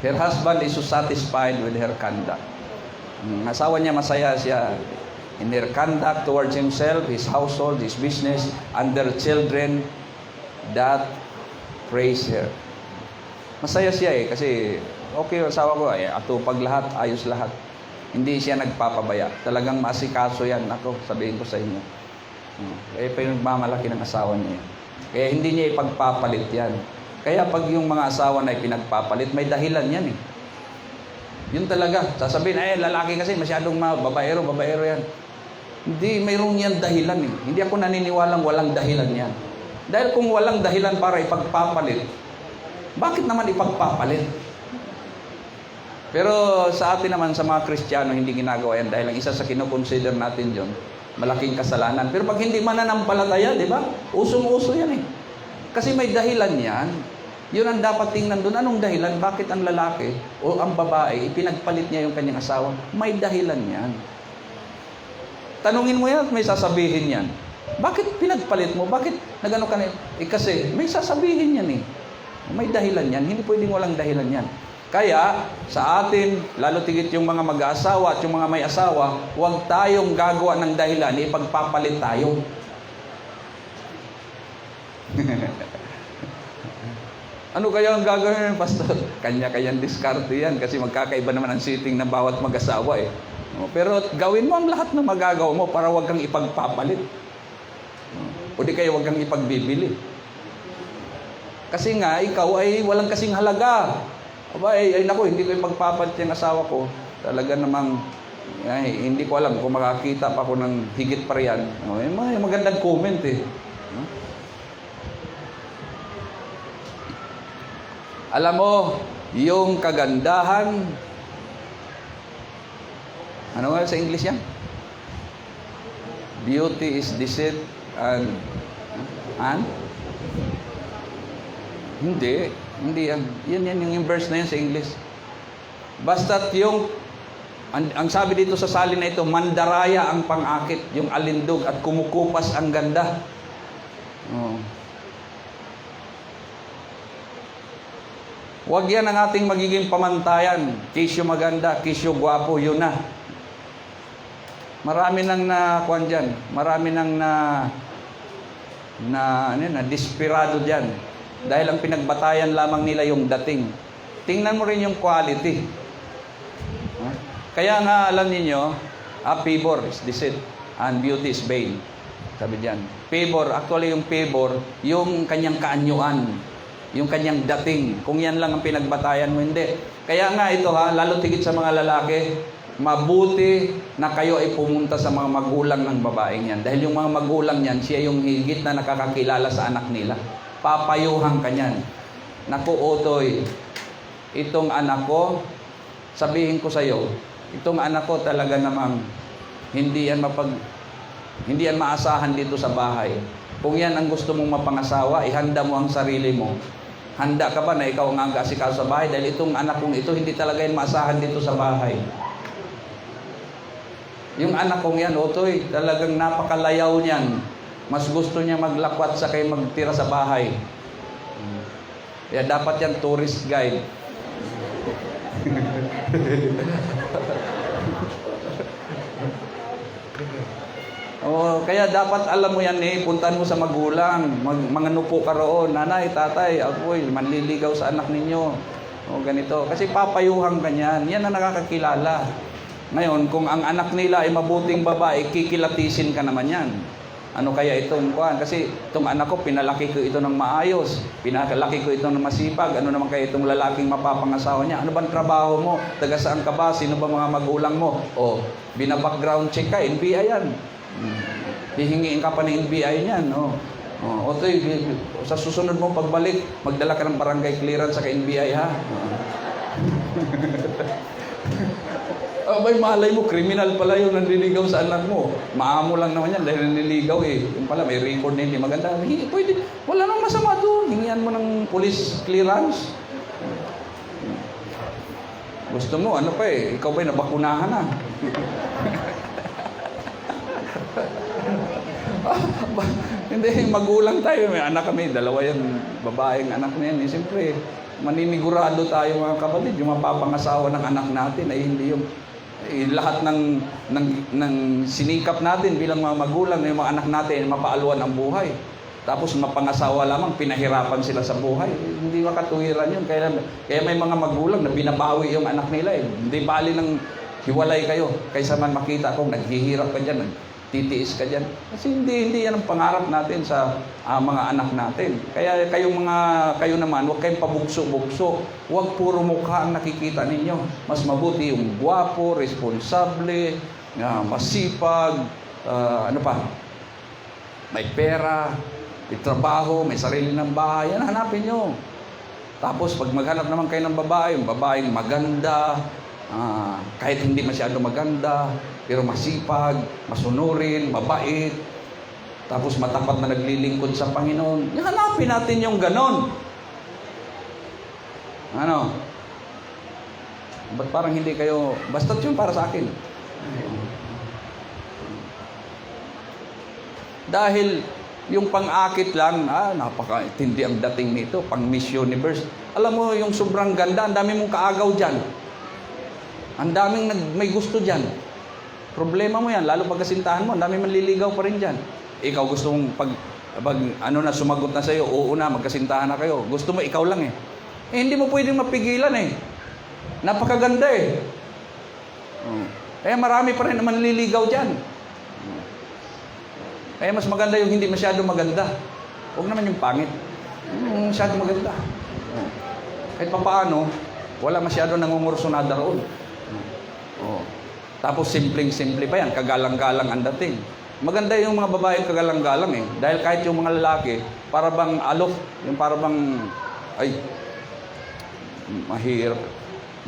her husband is so satisfied with her conduct. Asawa niya masaya siya. in her conduct towards himself, his household, his business, and their children that praise her. Masaya siya kasi okay yung asawa ko, atupag lahat, ayos lahat. Hindi siya nagpapabaya. Talagang maasikaso yan. Ako, sabihin ko sa inyo. Kaya pa yung nagmamalaki ng asawa niya. Kaya hindi niya ipagpapalit yan. Kaya pag yung mga asawa na ipinagpapalit, may dahilan yan eh. Yun talaga. Sasabihin, lalaki kasi masyadong babaero yan. Hindi, mayroong yan dahilan eh. Hindi ako naniniwalang walang dahilan yan. Dahil kung walang dahilan para ipagpapalit, bakit naman ipagpapalit? Pero sa atin naman, sa mga Kristiyano, hindi ginagawa yan dahil ang isa sa kinoconsider natin yun, malaking kasalanan. Pero pag hindi mananampalataya, di ba? Usong-uso yan eh. Kasi may dahilan yan. Yun ang dapat tingnan doon. Anong dahilan? Bakit ang lalaki o ang babae, ipinagpalit niya yung kanyang asawa? May dahilan yan. Tanungin mo yan, may sasabihin yan. Bakit pinagpalit mo? Bakit nagano ka na? Kasi may sasabihin yan eh. May dahilan yan. Hindi pwedeng walang dahilan yan. Kaya, sa atin, lalo tigit yung mga mag-aasawa at yung mga may asawa, huwag tayong gagawa ng dahilan, ipagpapalit tayo. Ano kaya ang gagawin, Pastor? Kanya-kanyang diskarte yan kasi magkakaiba naman ang sitting ng bawat mag-asawa eh. Pero gawin mo ang lahat ng magagawa mo para huwag kang ipagpapalit. O di kaya huwag kang ipagbibili. Kasi nga, ikaw ay walang kasing halaga. Aba, naku, hindi ko ipagpapalit yung asawa ko. Talaga namang, hindi ko alam kung makakita pa ako ng higit pa riyan. May magandang comment eh. Alam mo, yung kagandahan, ano nga sa English yan? Beauty is deceit and Hindi yan. Yan yung verse na yan sa English. Basta't yung, ang sabi dito sa salin na ito, mandaraya ang pangakit, yung alindog at kumukupas ang ganda. Huwag yan ang ating magiging pamantayan. Kisyo maganda, kisyo gwapo, yun na. Marami nang kuwan dyan. Marami nang desperado dyan. Dahil ang pinagbatayan lamang nila yung dating. Tingnan mo rin yung quality. Kaya nga alam niyo, favor is deceit and beauty is vain. Sabi diyan. Favor, actually yung favor, yung kanyang kaanyuan, yung kanyang dating. Kung yan lang ang pinagbatayan mo, hindi. Kaya nga ito lalo tigit sa mga lalaki, mabuti na kayo ay pumunta sa mga magulang ng babaeng yan. Dahil yung mga magulang yan, siya yung higit na nakakakilala sa anak nila. Papayuhan ka niyan. Naku, Otoy, itong anak ko, sabihin ko sa iyo, itong anak ko talaga namang hindi yan maasahan dito sa bahay. Kung yan ang gusto mong mapangasawa, ihanda mo ang sarili mo. Handa ka ba na ikaw ang aasikaso sa bahay? Dahil itong anak kong ito, hindi talaga yan maasahan dito sa bahay. Yung anak kong yan, Otoy, talagang napakalayaw niyan. Mas gusto niya maglakwat sa kay magtira sa bahay. Kaya dapat yan tourist guide. Kaya dapat alam mo yan puntahan mo sa magulang. Manganupo ka roon. Nanay, tatay, apoy, manliligaw sa anak ninyo. Ganito. Kasi papayuhan ka niyan. Yan ang nakakakilala. Ngayon, kung ang anak nila ay mabuting babae, kikilatisin ka naman yan. Ano kaya itong kuhan? Kasi itong anak ko, pinalaki ko ito ng maayos. Pinalaki ko ito ng masipag. Ano naman kaya itong lalaking mapapangasawa niya? Ano bang trabaho mo? Taga saan ka ba? Sino ba mga magulang mo? Bina-background check ka. NBI yan. Hihingiin ka pa ng NBI niyan. Otoy, sa susunod mo pagbalik, magdala ka ng barangay clearance sa NBI ha? May malay mo, kriminal pala yung nanliligaw sa anak mo. Maamo lang naman yan dahil nanliligaw eh. Yung pala, may record na hindi maganda. Pwede, wala nang masama doon. Hingian mo ng police clearance. Gusto mo, ano pa eh, ikaw ba'y nabakunahan na? Hindi, magulang tayo. May anak kami, dalawa yan, babaeng anak na yan. Siyempre, maninigurado tayo mga kapatid, yung mapapangasawa ng anak natin ay hindi yung Lahat ng sinikap natin bilang mga magulang, yung mga anak natin, mapaaluan ang buhay. Tapos mapangasawa lamang, pinahirapan sila sa buhay. Hindi makatuwiran yun. Kaya may mga magulang na binabawi yung anak nila. Hindi bali ng hiwalay kayo. Kaysa man makita kong naghihirap ka dyan, nagtitiis ka dyan. Kasi hindi yan ang pangarap natin sa mga anak natin. Kaya kayo naman, huwag kayong pabugso-bugso. Huwag puro mukha ang nakikita ninyo. Mas mabuti yung gwapo, responsable, masipag, may pera, may trabaho, may sarili ng bahay. Yan, hanapin nyo. Tapos, pag maghanap naman kayo ng babae, yung babaeng maganda, kahit hindi masyado maganda, pero masipag, masunurin, mabait, tapos matapat na naglilingkod sa Panginoon. Yan, hanapin natin yung ganon. Ano? Ba't parang hindi kayo, basta't yun para sa akin. Dahil, yung pang-akit lang, napaka-tindi ang dating nito, pang Miss Universe. Alam mo, yung sobrang ganda, ang dami mong kaagaw dyan. Ang daming may gusto dyan. Problema mo yan, lalo pag kasintahan mo, ang daming manliligaw pa rin dyan. Ikaw gusto mong sumagot na sa'yo, oo na, magkasintahan na kayo. Gusto mo, ikaw lang hindi mo pwedeng mapigilan Napakaganda Kaya marami pa rin na manliligaw dyan. Kaya mas maganda yung hindi masyado maganda. Huwag naman yung pangit. Masyado maganda. Kahit papaano, wala masyado nangungursunada roon. Tapos simpleng-simple pa yan. Kagalang-galang ang dating. Maganda yung mga babae kagalang-galang Dahil kahit yung mga lalaki, para bang alof, yung para bang, mahirap.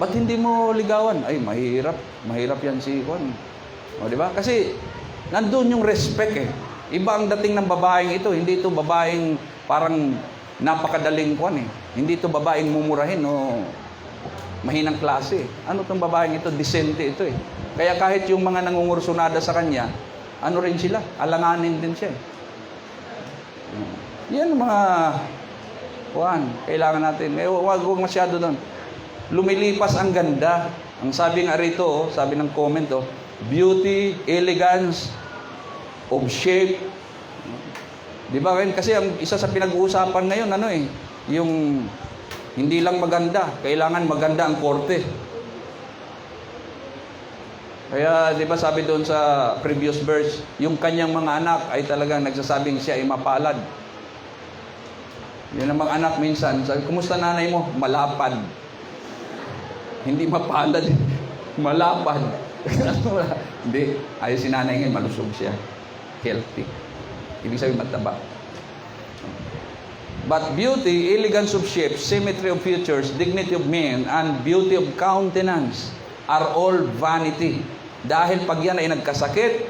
Ba't hindi mo ligawan? Mahirap. Mahirap yan si Juan. Di ba? Kasi, nandun yung respect Iba ang dating ng babaeng ito. Hindi ito babaeng parang napakadaling Juan Hindi ito babaeng mumurahin o mahinang klase. Ano itong babaeng ito? Decente ito Kaya kahit yung mga nangungursunada sa kanya, ano rin sila? Alanganin din siya Yan mga Juan, kailangan natin. Huwag masyado doon. Lumilipas ang ganda. Ang sabi nga rito, sabi ng comment beauty, elegance, of shape. Di ba? Kasi ang isa sa pinag-uusapan ngayon, yung hindi lang maganda, kailangan maganda ang korte. Kaya, di ba sabi doon sa previous verse, yung kanyang mga anak ay talagang nagsasabing siya ay mapalad. Yun ang mga anak minsan, sabi, kumusta nanay mo? Malapad. Hindi mapalad, malapad. Hindi, ayos si nanay ngayon, malusog siya. Healthy. Ibig sabihin mataba. But beauty, elegance of shape, symmetry of features, dignity of mien, and beauty of countenance are all vanity. Dahil pag yan ay nagkasakit,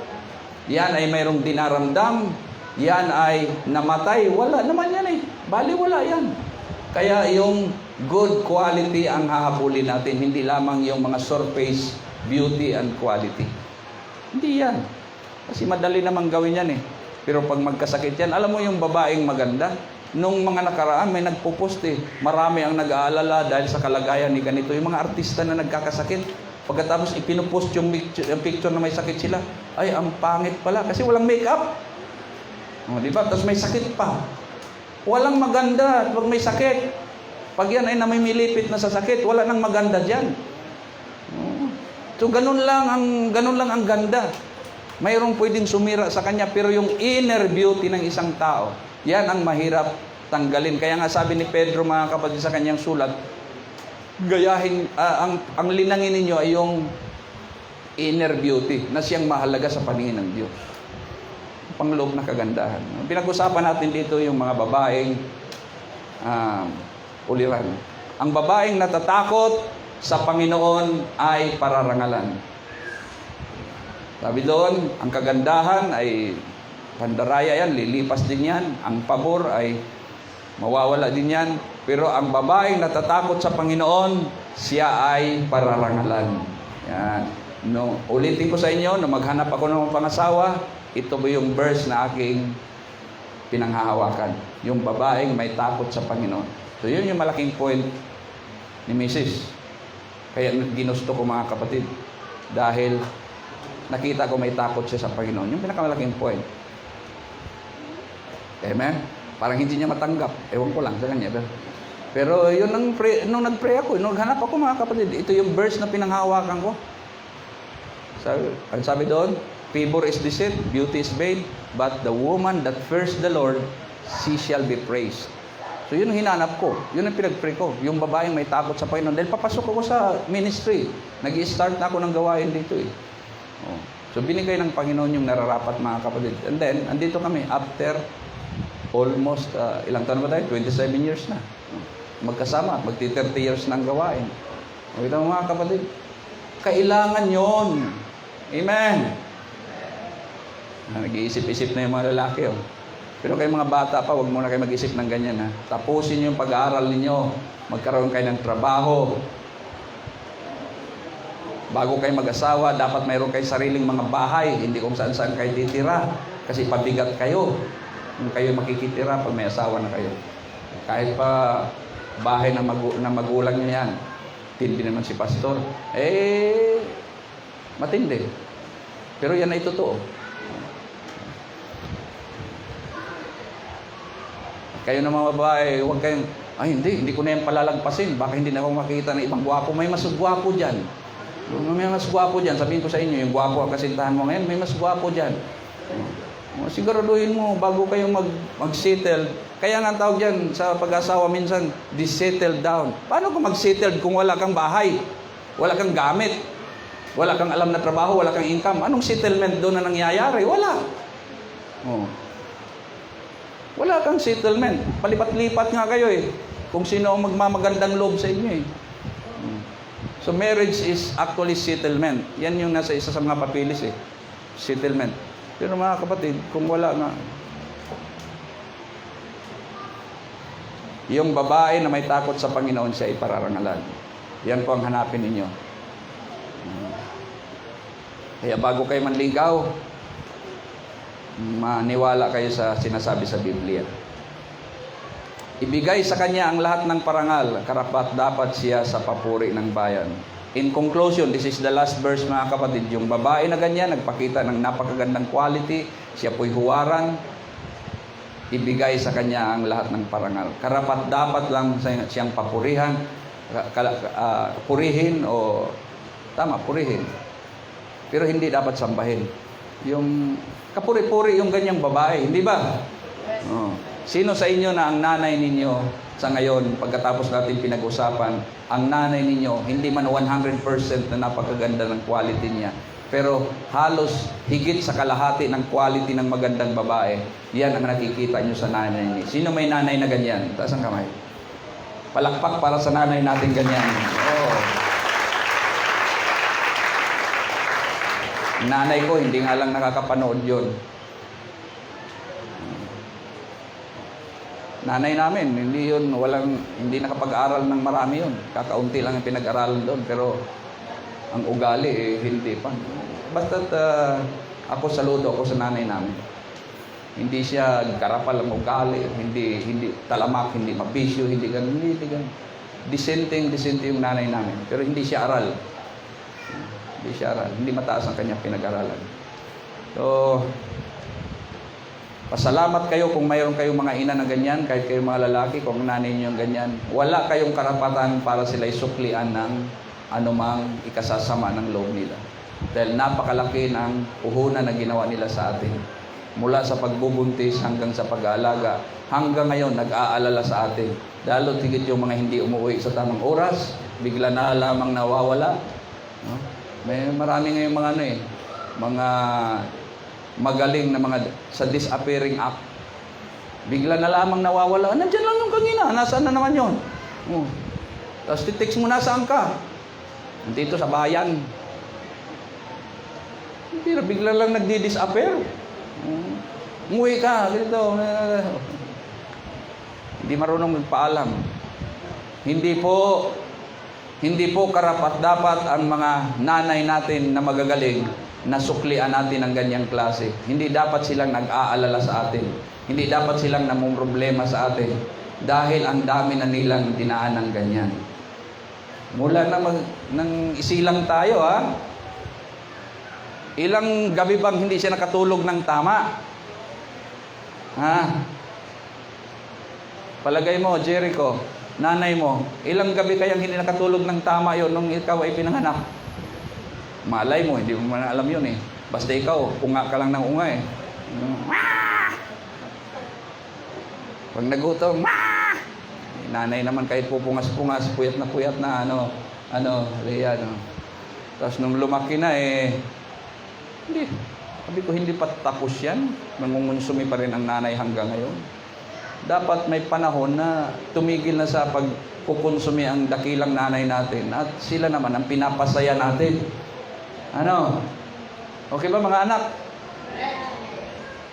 yan ay mayroong dinaramdam, yan ay namatay, wala naman yan Bali wala yan. Kaya yung good quality ang hahabulin natin, hindi lamang yung mga surface beauty and quality. Hindi yan. Kasi madali namang gawin yan Pero pag magkasakit yan, alam mo yung babaeng maganda, nung mga nakaraan may nagpo-post marami ang nag-aalala dahil sa kalagayan ni ganito. Yung mga artista na nagkakasakit, pagkatapos ipinupost yung picture na may sakit sila, ay ang pangit pala kasi walang makeup. Di ba? Tapos may sakit pa. Walang maganda pag may sakit. Pag yan ay namimilipit na sa sakit, wala nang maganda dyan. So ganun lang ang ganda. Mayroong pwedeng sumira sa kanya, pero yung inner beauty ng isang tao, yan ang mahirap tanggalin. Kaya nga sabi ni Pedro, mga kapatid, sa kanyang sulat, gayahin, ang linangin ninyo ay yung inner beauty na siyang mahalaga sa paningin ng Diyos. Pangloob na kagandahan. Pinag-usapan natin dito yung mga babaeng uliran. Ang babaeng natatakot sa Panginoon ay pararangalan. Sabi doon, ang kagandahan ay pandaraya yan, lilipas din yan. Ang pabor ay mawawala din yan. Pero ang babaeng natatakot sa Panginoon, siya ay pararangalan. Yan. Ulitin ko sa inyo, na maghanap ako ng pangasawa, ito ba yung verse na aking pinanghahawakan? Yung babaeng may takot sa Panginoon. So yun yung malaking point ni Mrs. Kaya ginusto ko, mga kapatid. Dahil nakita ko may takot siya sa Panginoon. Yung pinakamalaking point. Amen? Parang hindi niya matanggap. Ewan ko lang sa kanya. Pero yun, nung nag-pray ako, nung naghanap ako mga kapatid, ito yung verse na pinanghawakan ko. Ang sabi doon, favor is deceit, beauty is vain, but the woman that fears the Lord, she shall be praised. So yun ang hinanap ko. Yun ang pinag-pray ko. Yung babaeng may takot sa Panginoon. Dahil papasok ako sa ministry. Nag-i-start na ako ng gawain dito eh. Oh. So binigay ng Panginoon yung nararapat mga kapatid. And then, andito kami after almost, ilang taon ba tayo? 27 years na. Magkasama, magti-30 years na ang gawain. O ito mga kapatid, kailangan yon. Amen. Nag-iisip-isip na yung mga lalaki. Oh. Pero kayo mga bata pa, huwag muna kayo mag-isip ng ganyan. Ha? Tapusin yung pag-aaral ninyo. Magkaroon kayo ng trabaho. Bago kayo mag-asawa, dapat mayroon kayo sariling mga bahay. Hindi kung saan-saan kayo titira. Kasi pabigat kayo. Kung kayo makikitira pag may asawa na kayo. Kahit pa bahay na magulang nyo yan. Tindi naman si pastor. Matindi. Pero yan ay totoo. Kayo na mga babae, huwag kayong, hindi ko na yan palalagpasin. Baka hindi na ako makikita ng ibang gwapo. May mas gwapo dyan. May mas gwapo dyan. Sabihin ko sa inyo, yung gwapo ang kasintahan mo ngayon, may mas gwapo dyan. Siguraduhin mo, bago kayong mag-settle. Kaya nga tawag dyan sa pag-asawa minsan, settle down. Paano kung mag-settle kung wala kang bahay? Wala kang gamit? Wala kang alam na trabaho? Wala kang income? Anong settlement doon na nangyayari? Wala. Wala kang settlement. Palipat-lipat nga kayo eh. Kung sino ang magmamagandang loob sa inyo eh. So marriage is actually settlement. Yan yung nasa isa sa mga papilis eh. Settlement. Pero mga kapatid, kung wala nga, yung babae na may takot sa Panginoon, siya ay pararangalan. Yan po ang hanapin ninyo. Kaya bago kayo manligaw, maniwala kayo sa sinasabi sa Biblia. Ibigay sa kanya ang lahat ng parangal, karapat dapat siya sa papuri ng bayan. In conclusion, this is the last verse mga kapatid. Yung babae na ganyan, nagpakita ng napakagandang quality, siya po'y huwaran, ibigay sa kanya ang lahat ng parangal. Karapat dapat lang siyang papurihan, purihin o purihin. Pero hindi dapat sambahin. Yung kapuri-puri yung ganyang babae, hindi ba? Sino sa inyo na ang nanay ninyo sa ngayon, pagkatapos natin pinag-usapan, ang nanay ninyo, hindi man 100% na napakaganda ng quality niya, pero halos higit sa kalahati ng quality ng magandang babae, yan ang nakikita nyo sa nanay niya. Sino may nanay na ganyan? Taas ang kamay. Palakpak para sa nanay natin ganyan. Nanay ko, hindi nga lang nakakapanood yun. Nanay namin, hindi nakapag-aral ng marami yun. Kakaunti lang ang pinag-aralan doon, pero ang ugali hindi pa. Basta't ako saludo ako sa nanay namin. Hindi siya karapal ang ugali, hindi talamak, hindi mabisyo, hindi ganun. Disenteng yung nanay namin. Pero hindi siya aral. Hindi mataas ang kanyang pinag-aralan. So, pasalamat kayo kung mayroon kayong mga ina na ganyan, kahit kayong mga lalaki, kung nanay niyo ganyan. Wala kayong karapatan para sila isuklian ng anumang ikasasama ng loob nila. Dahil napakalaki ng puhunan na ginawa nila sa atin. Mula sa pagbubuntis hanggang sa pag-aalaga, hanggang ngayon nag-aalala sa atin. Lalo tigit yung mga hindi umuwi sa tamang oras, bigla na lamang nawawala. May marami ngayong mga magaling na mga sa disappearing act. Bigla na lamang nawawala. Nandiyan lang yung kanina. Nasaan na naman yun? Tapos titext mo, nasaan ka? Dito sa bayan. Hindi na, bigla lang nagdi-disappear. Umuwi ka. Dito. Hindi marunong magpaalam. Hindi po karapat-dapat ang mga nanay natin na magagaling na suklian natin ang ganyang klase. Hindi dapat silang nag-aalala sa atin. Hindi dapat silang namong problema sa atin. Dahil ang dami na nilang dinaan ng ganyan. Mula nang isilang tayo, Ilang gabi bang hindi siya nakatulog ng tama? Ha? Palagay mo, Jericho, nanay mo, ilang gabi kayang hindi nakatulog ng tama yon nung ikaw ay pinanganak? Malay mo, hindi mo man alam yun eh. Basta ikaw, unga ka lang ng unga eh. Pag nagutom, nanay naman kahit pupungas-pungas, puyat na Leia, no. Tapos nung lumaki na eh, hindi. Sabi ko, hindi pa tapos yan. Nangungonsumi pa rin ang nanay hanggang ngayon. Dapat may panahon na tumigil na sa pagkukonsumi ang dakilang nanay natin. At sila naman ang pinapasaya natin. Ano? Okay ba mga anak?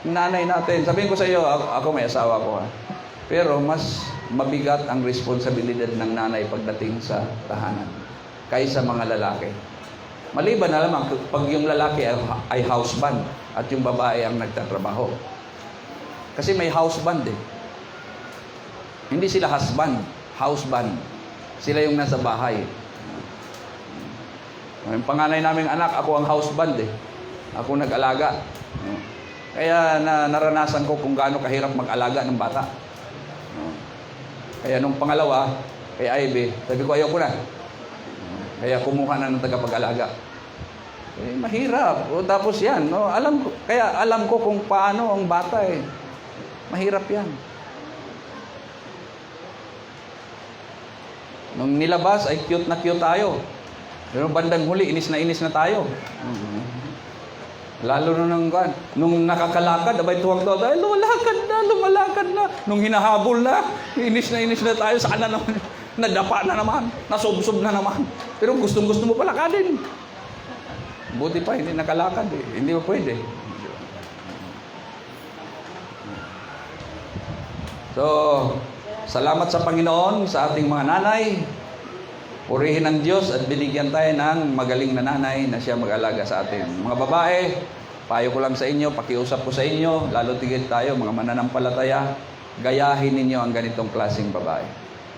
Nanay natin. Sabihin ko sa iyo, ako may asawa ko ha. Pero mas mabigat ang responsibilidad ng nanay pagdating sa tahanan kaysa mga lalaki. Maliban na lamang pag yung lalaki ay houseband at yung babae ang nagtatrabaho. Kasi may houseband eh. Hindi sila husband, houseband. Sila yung nasa bahay. Yung panganay naming anak, ako ang houseband eh. Ako nag-alaga. Kaya naranasan ko kung gaano kahirap mag-alaga ng bata. Kaya nung pangalawa, kay Ivy, sabi ko ayoko na. Kaya kumuha na ng tagapag-alaga. Eh, mahirap. O, tapos yan, no? Alam ko kung paano ang bata eh. Mahirap yan. Nung nilabas ay cute na cute tayo. Pero bandang huli, inis na tayo. Lalo na nung nakakalakad, abay tuwang-tuwa tayo, lumalakad na. Nung hinahabol na, inis na tayo, sana naman, nadapa na naman, nasubsob na naman. Pero gustong-gusto mo palakadin. Buti pa, hindi nakalakad eh. Hindi pa pwede. So, salamat sa Panginoon, sa ating mga nanay. Purihin ang Diyos at binigyan tayo ng magaling na nanay na siya mag-alaga sa atin. Mga babae, payo ko lang sa inyo, pakiusap ko sa inyo, lalo tigit tayo, mga mananampalataya, gayahin ninyo ang ganitong klaseng babae.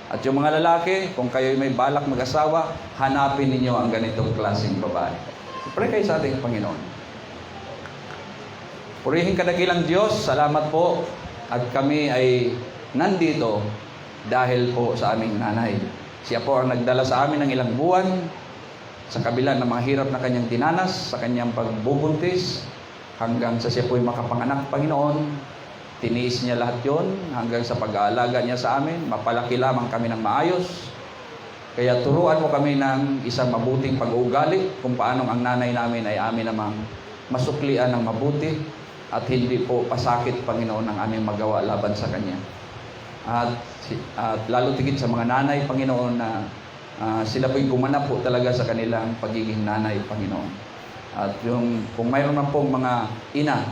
At yung mga lalaki, kung kayo may balak mag-asawa, hanapin ninyo ang ganitong klaseng babae. Pray kayo sa ating Panginoon. Purihin kadakilang Diyos, salamat po. At kami ay nandito dahil po sa aming nanay. Siya po ang nagdala sa amin ng ilang buwan sa kabila ng mga hirap na kanyang tinanas, sa kanyang pagbubuntis, hanggang sa siya po'y makapanganak, Panginoon. Tiniis niya lahat yon hanggang sa pag-aalaga niya sa amin. Mapalaki lamang kami ng maayos. Kaya turuan mo kami ng isang mabuting pag-uugali kung paano ang nanay namin ay amin namang masuklian ng mabuti at hindi po pasakit, Panginoon, ang aming magawa laban sa kanya. At lalo tigit sa mga nanay, Panginoon, na sila po'y gumanap po talaga sa kanilang pagiging nanay, Panginoon. At kung mayroon man pong mga ina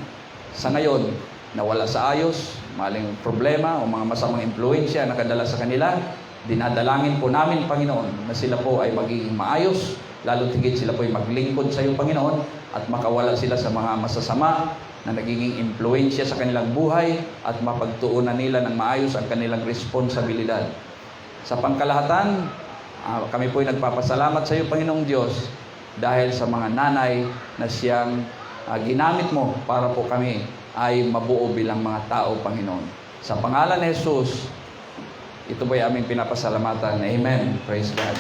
sa ngayon na wala sa ayos, maling problema o mga masamang impluensya na nakadala sa kanila, dinadalangin po namin, Panginoon, na sila po ay magiging maayos, lalo tigit sila po'y maglingkod sa iyo, Panginoon, at makawala sila sa mga masasama na nagiging impluensya sa kanilang buhay at mapagtuunan nila ng maayos ang kanilang responsibilidad. Sa pangkalahatan, kami po ay nagpapasalamat sa iyo, Panginoong Diyos, dahil sa mga nanay na siyang ginamit mo para po kami ay mabuo bilang mga tao, Panginoon. Sa pangalan ni Jesus, ito po ay aming pinapasalamatan. Amen. Praise God.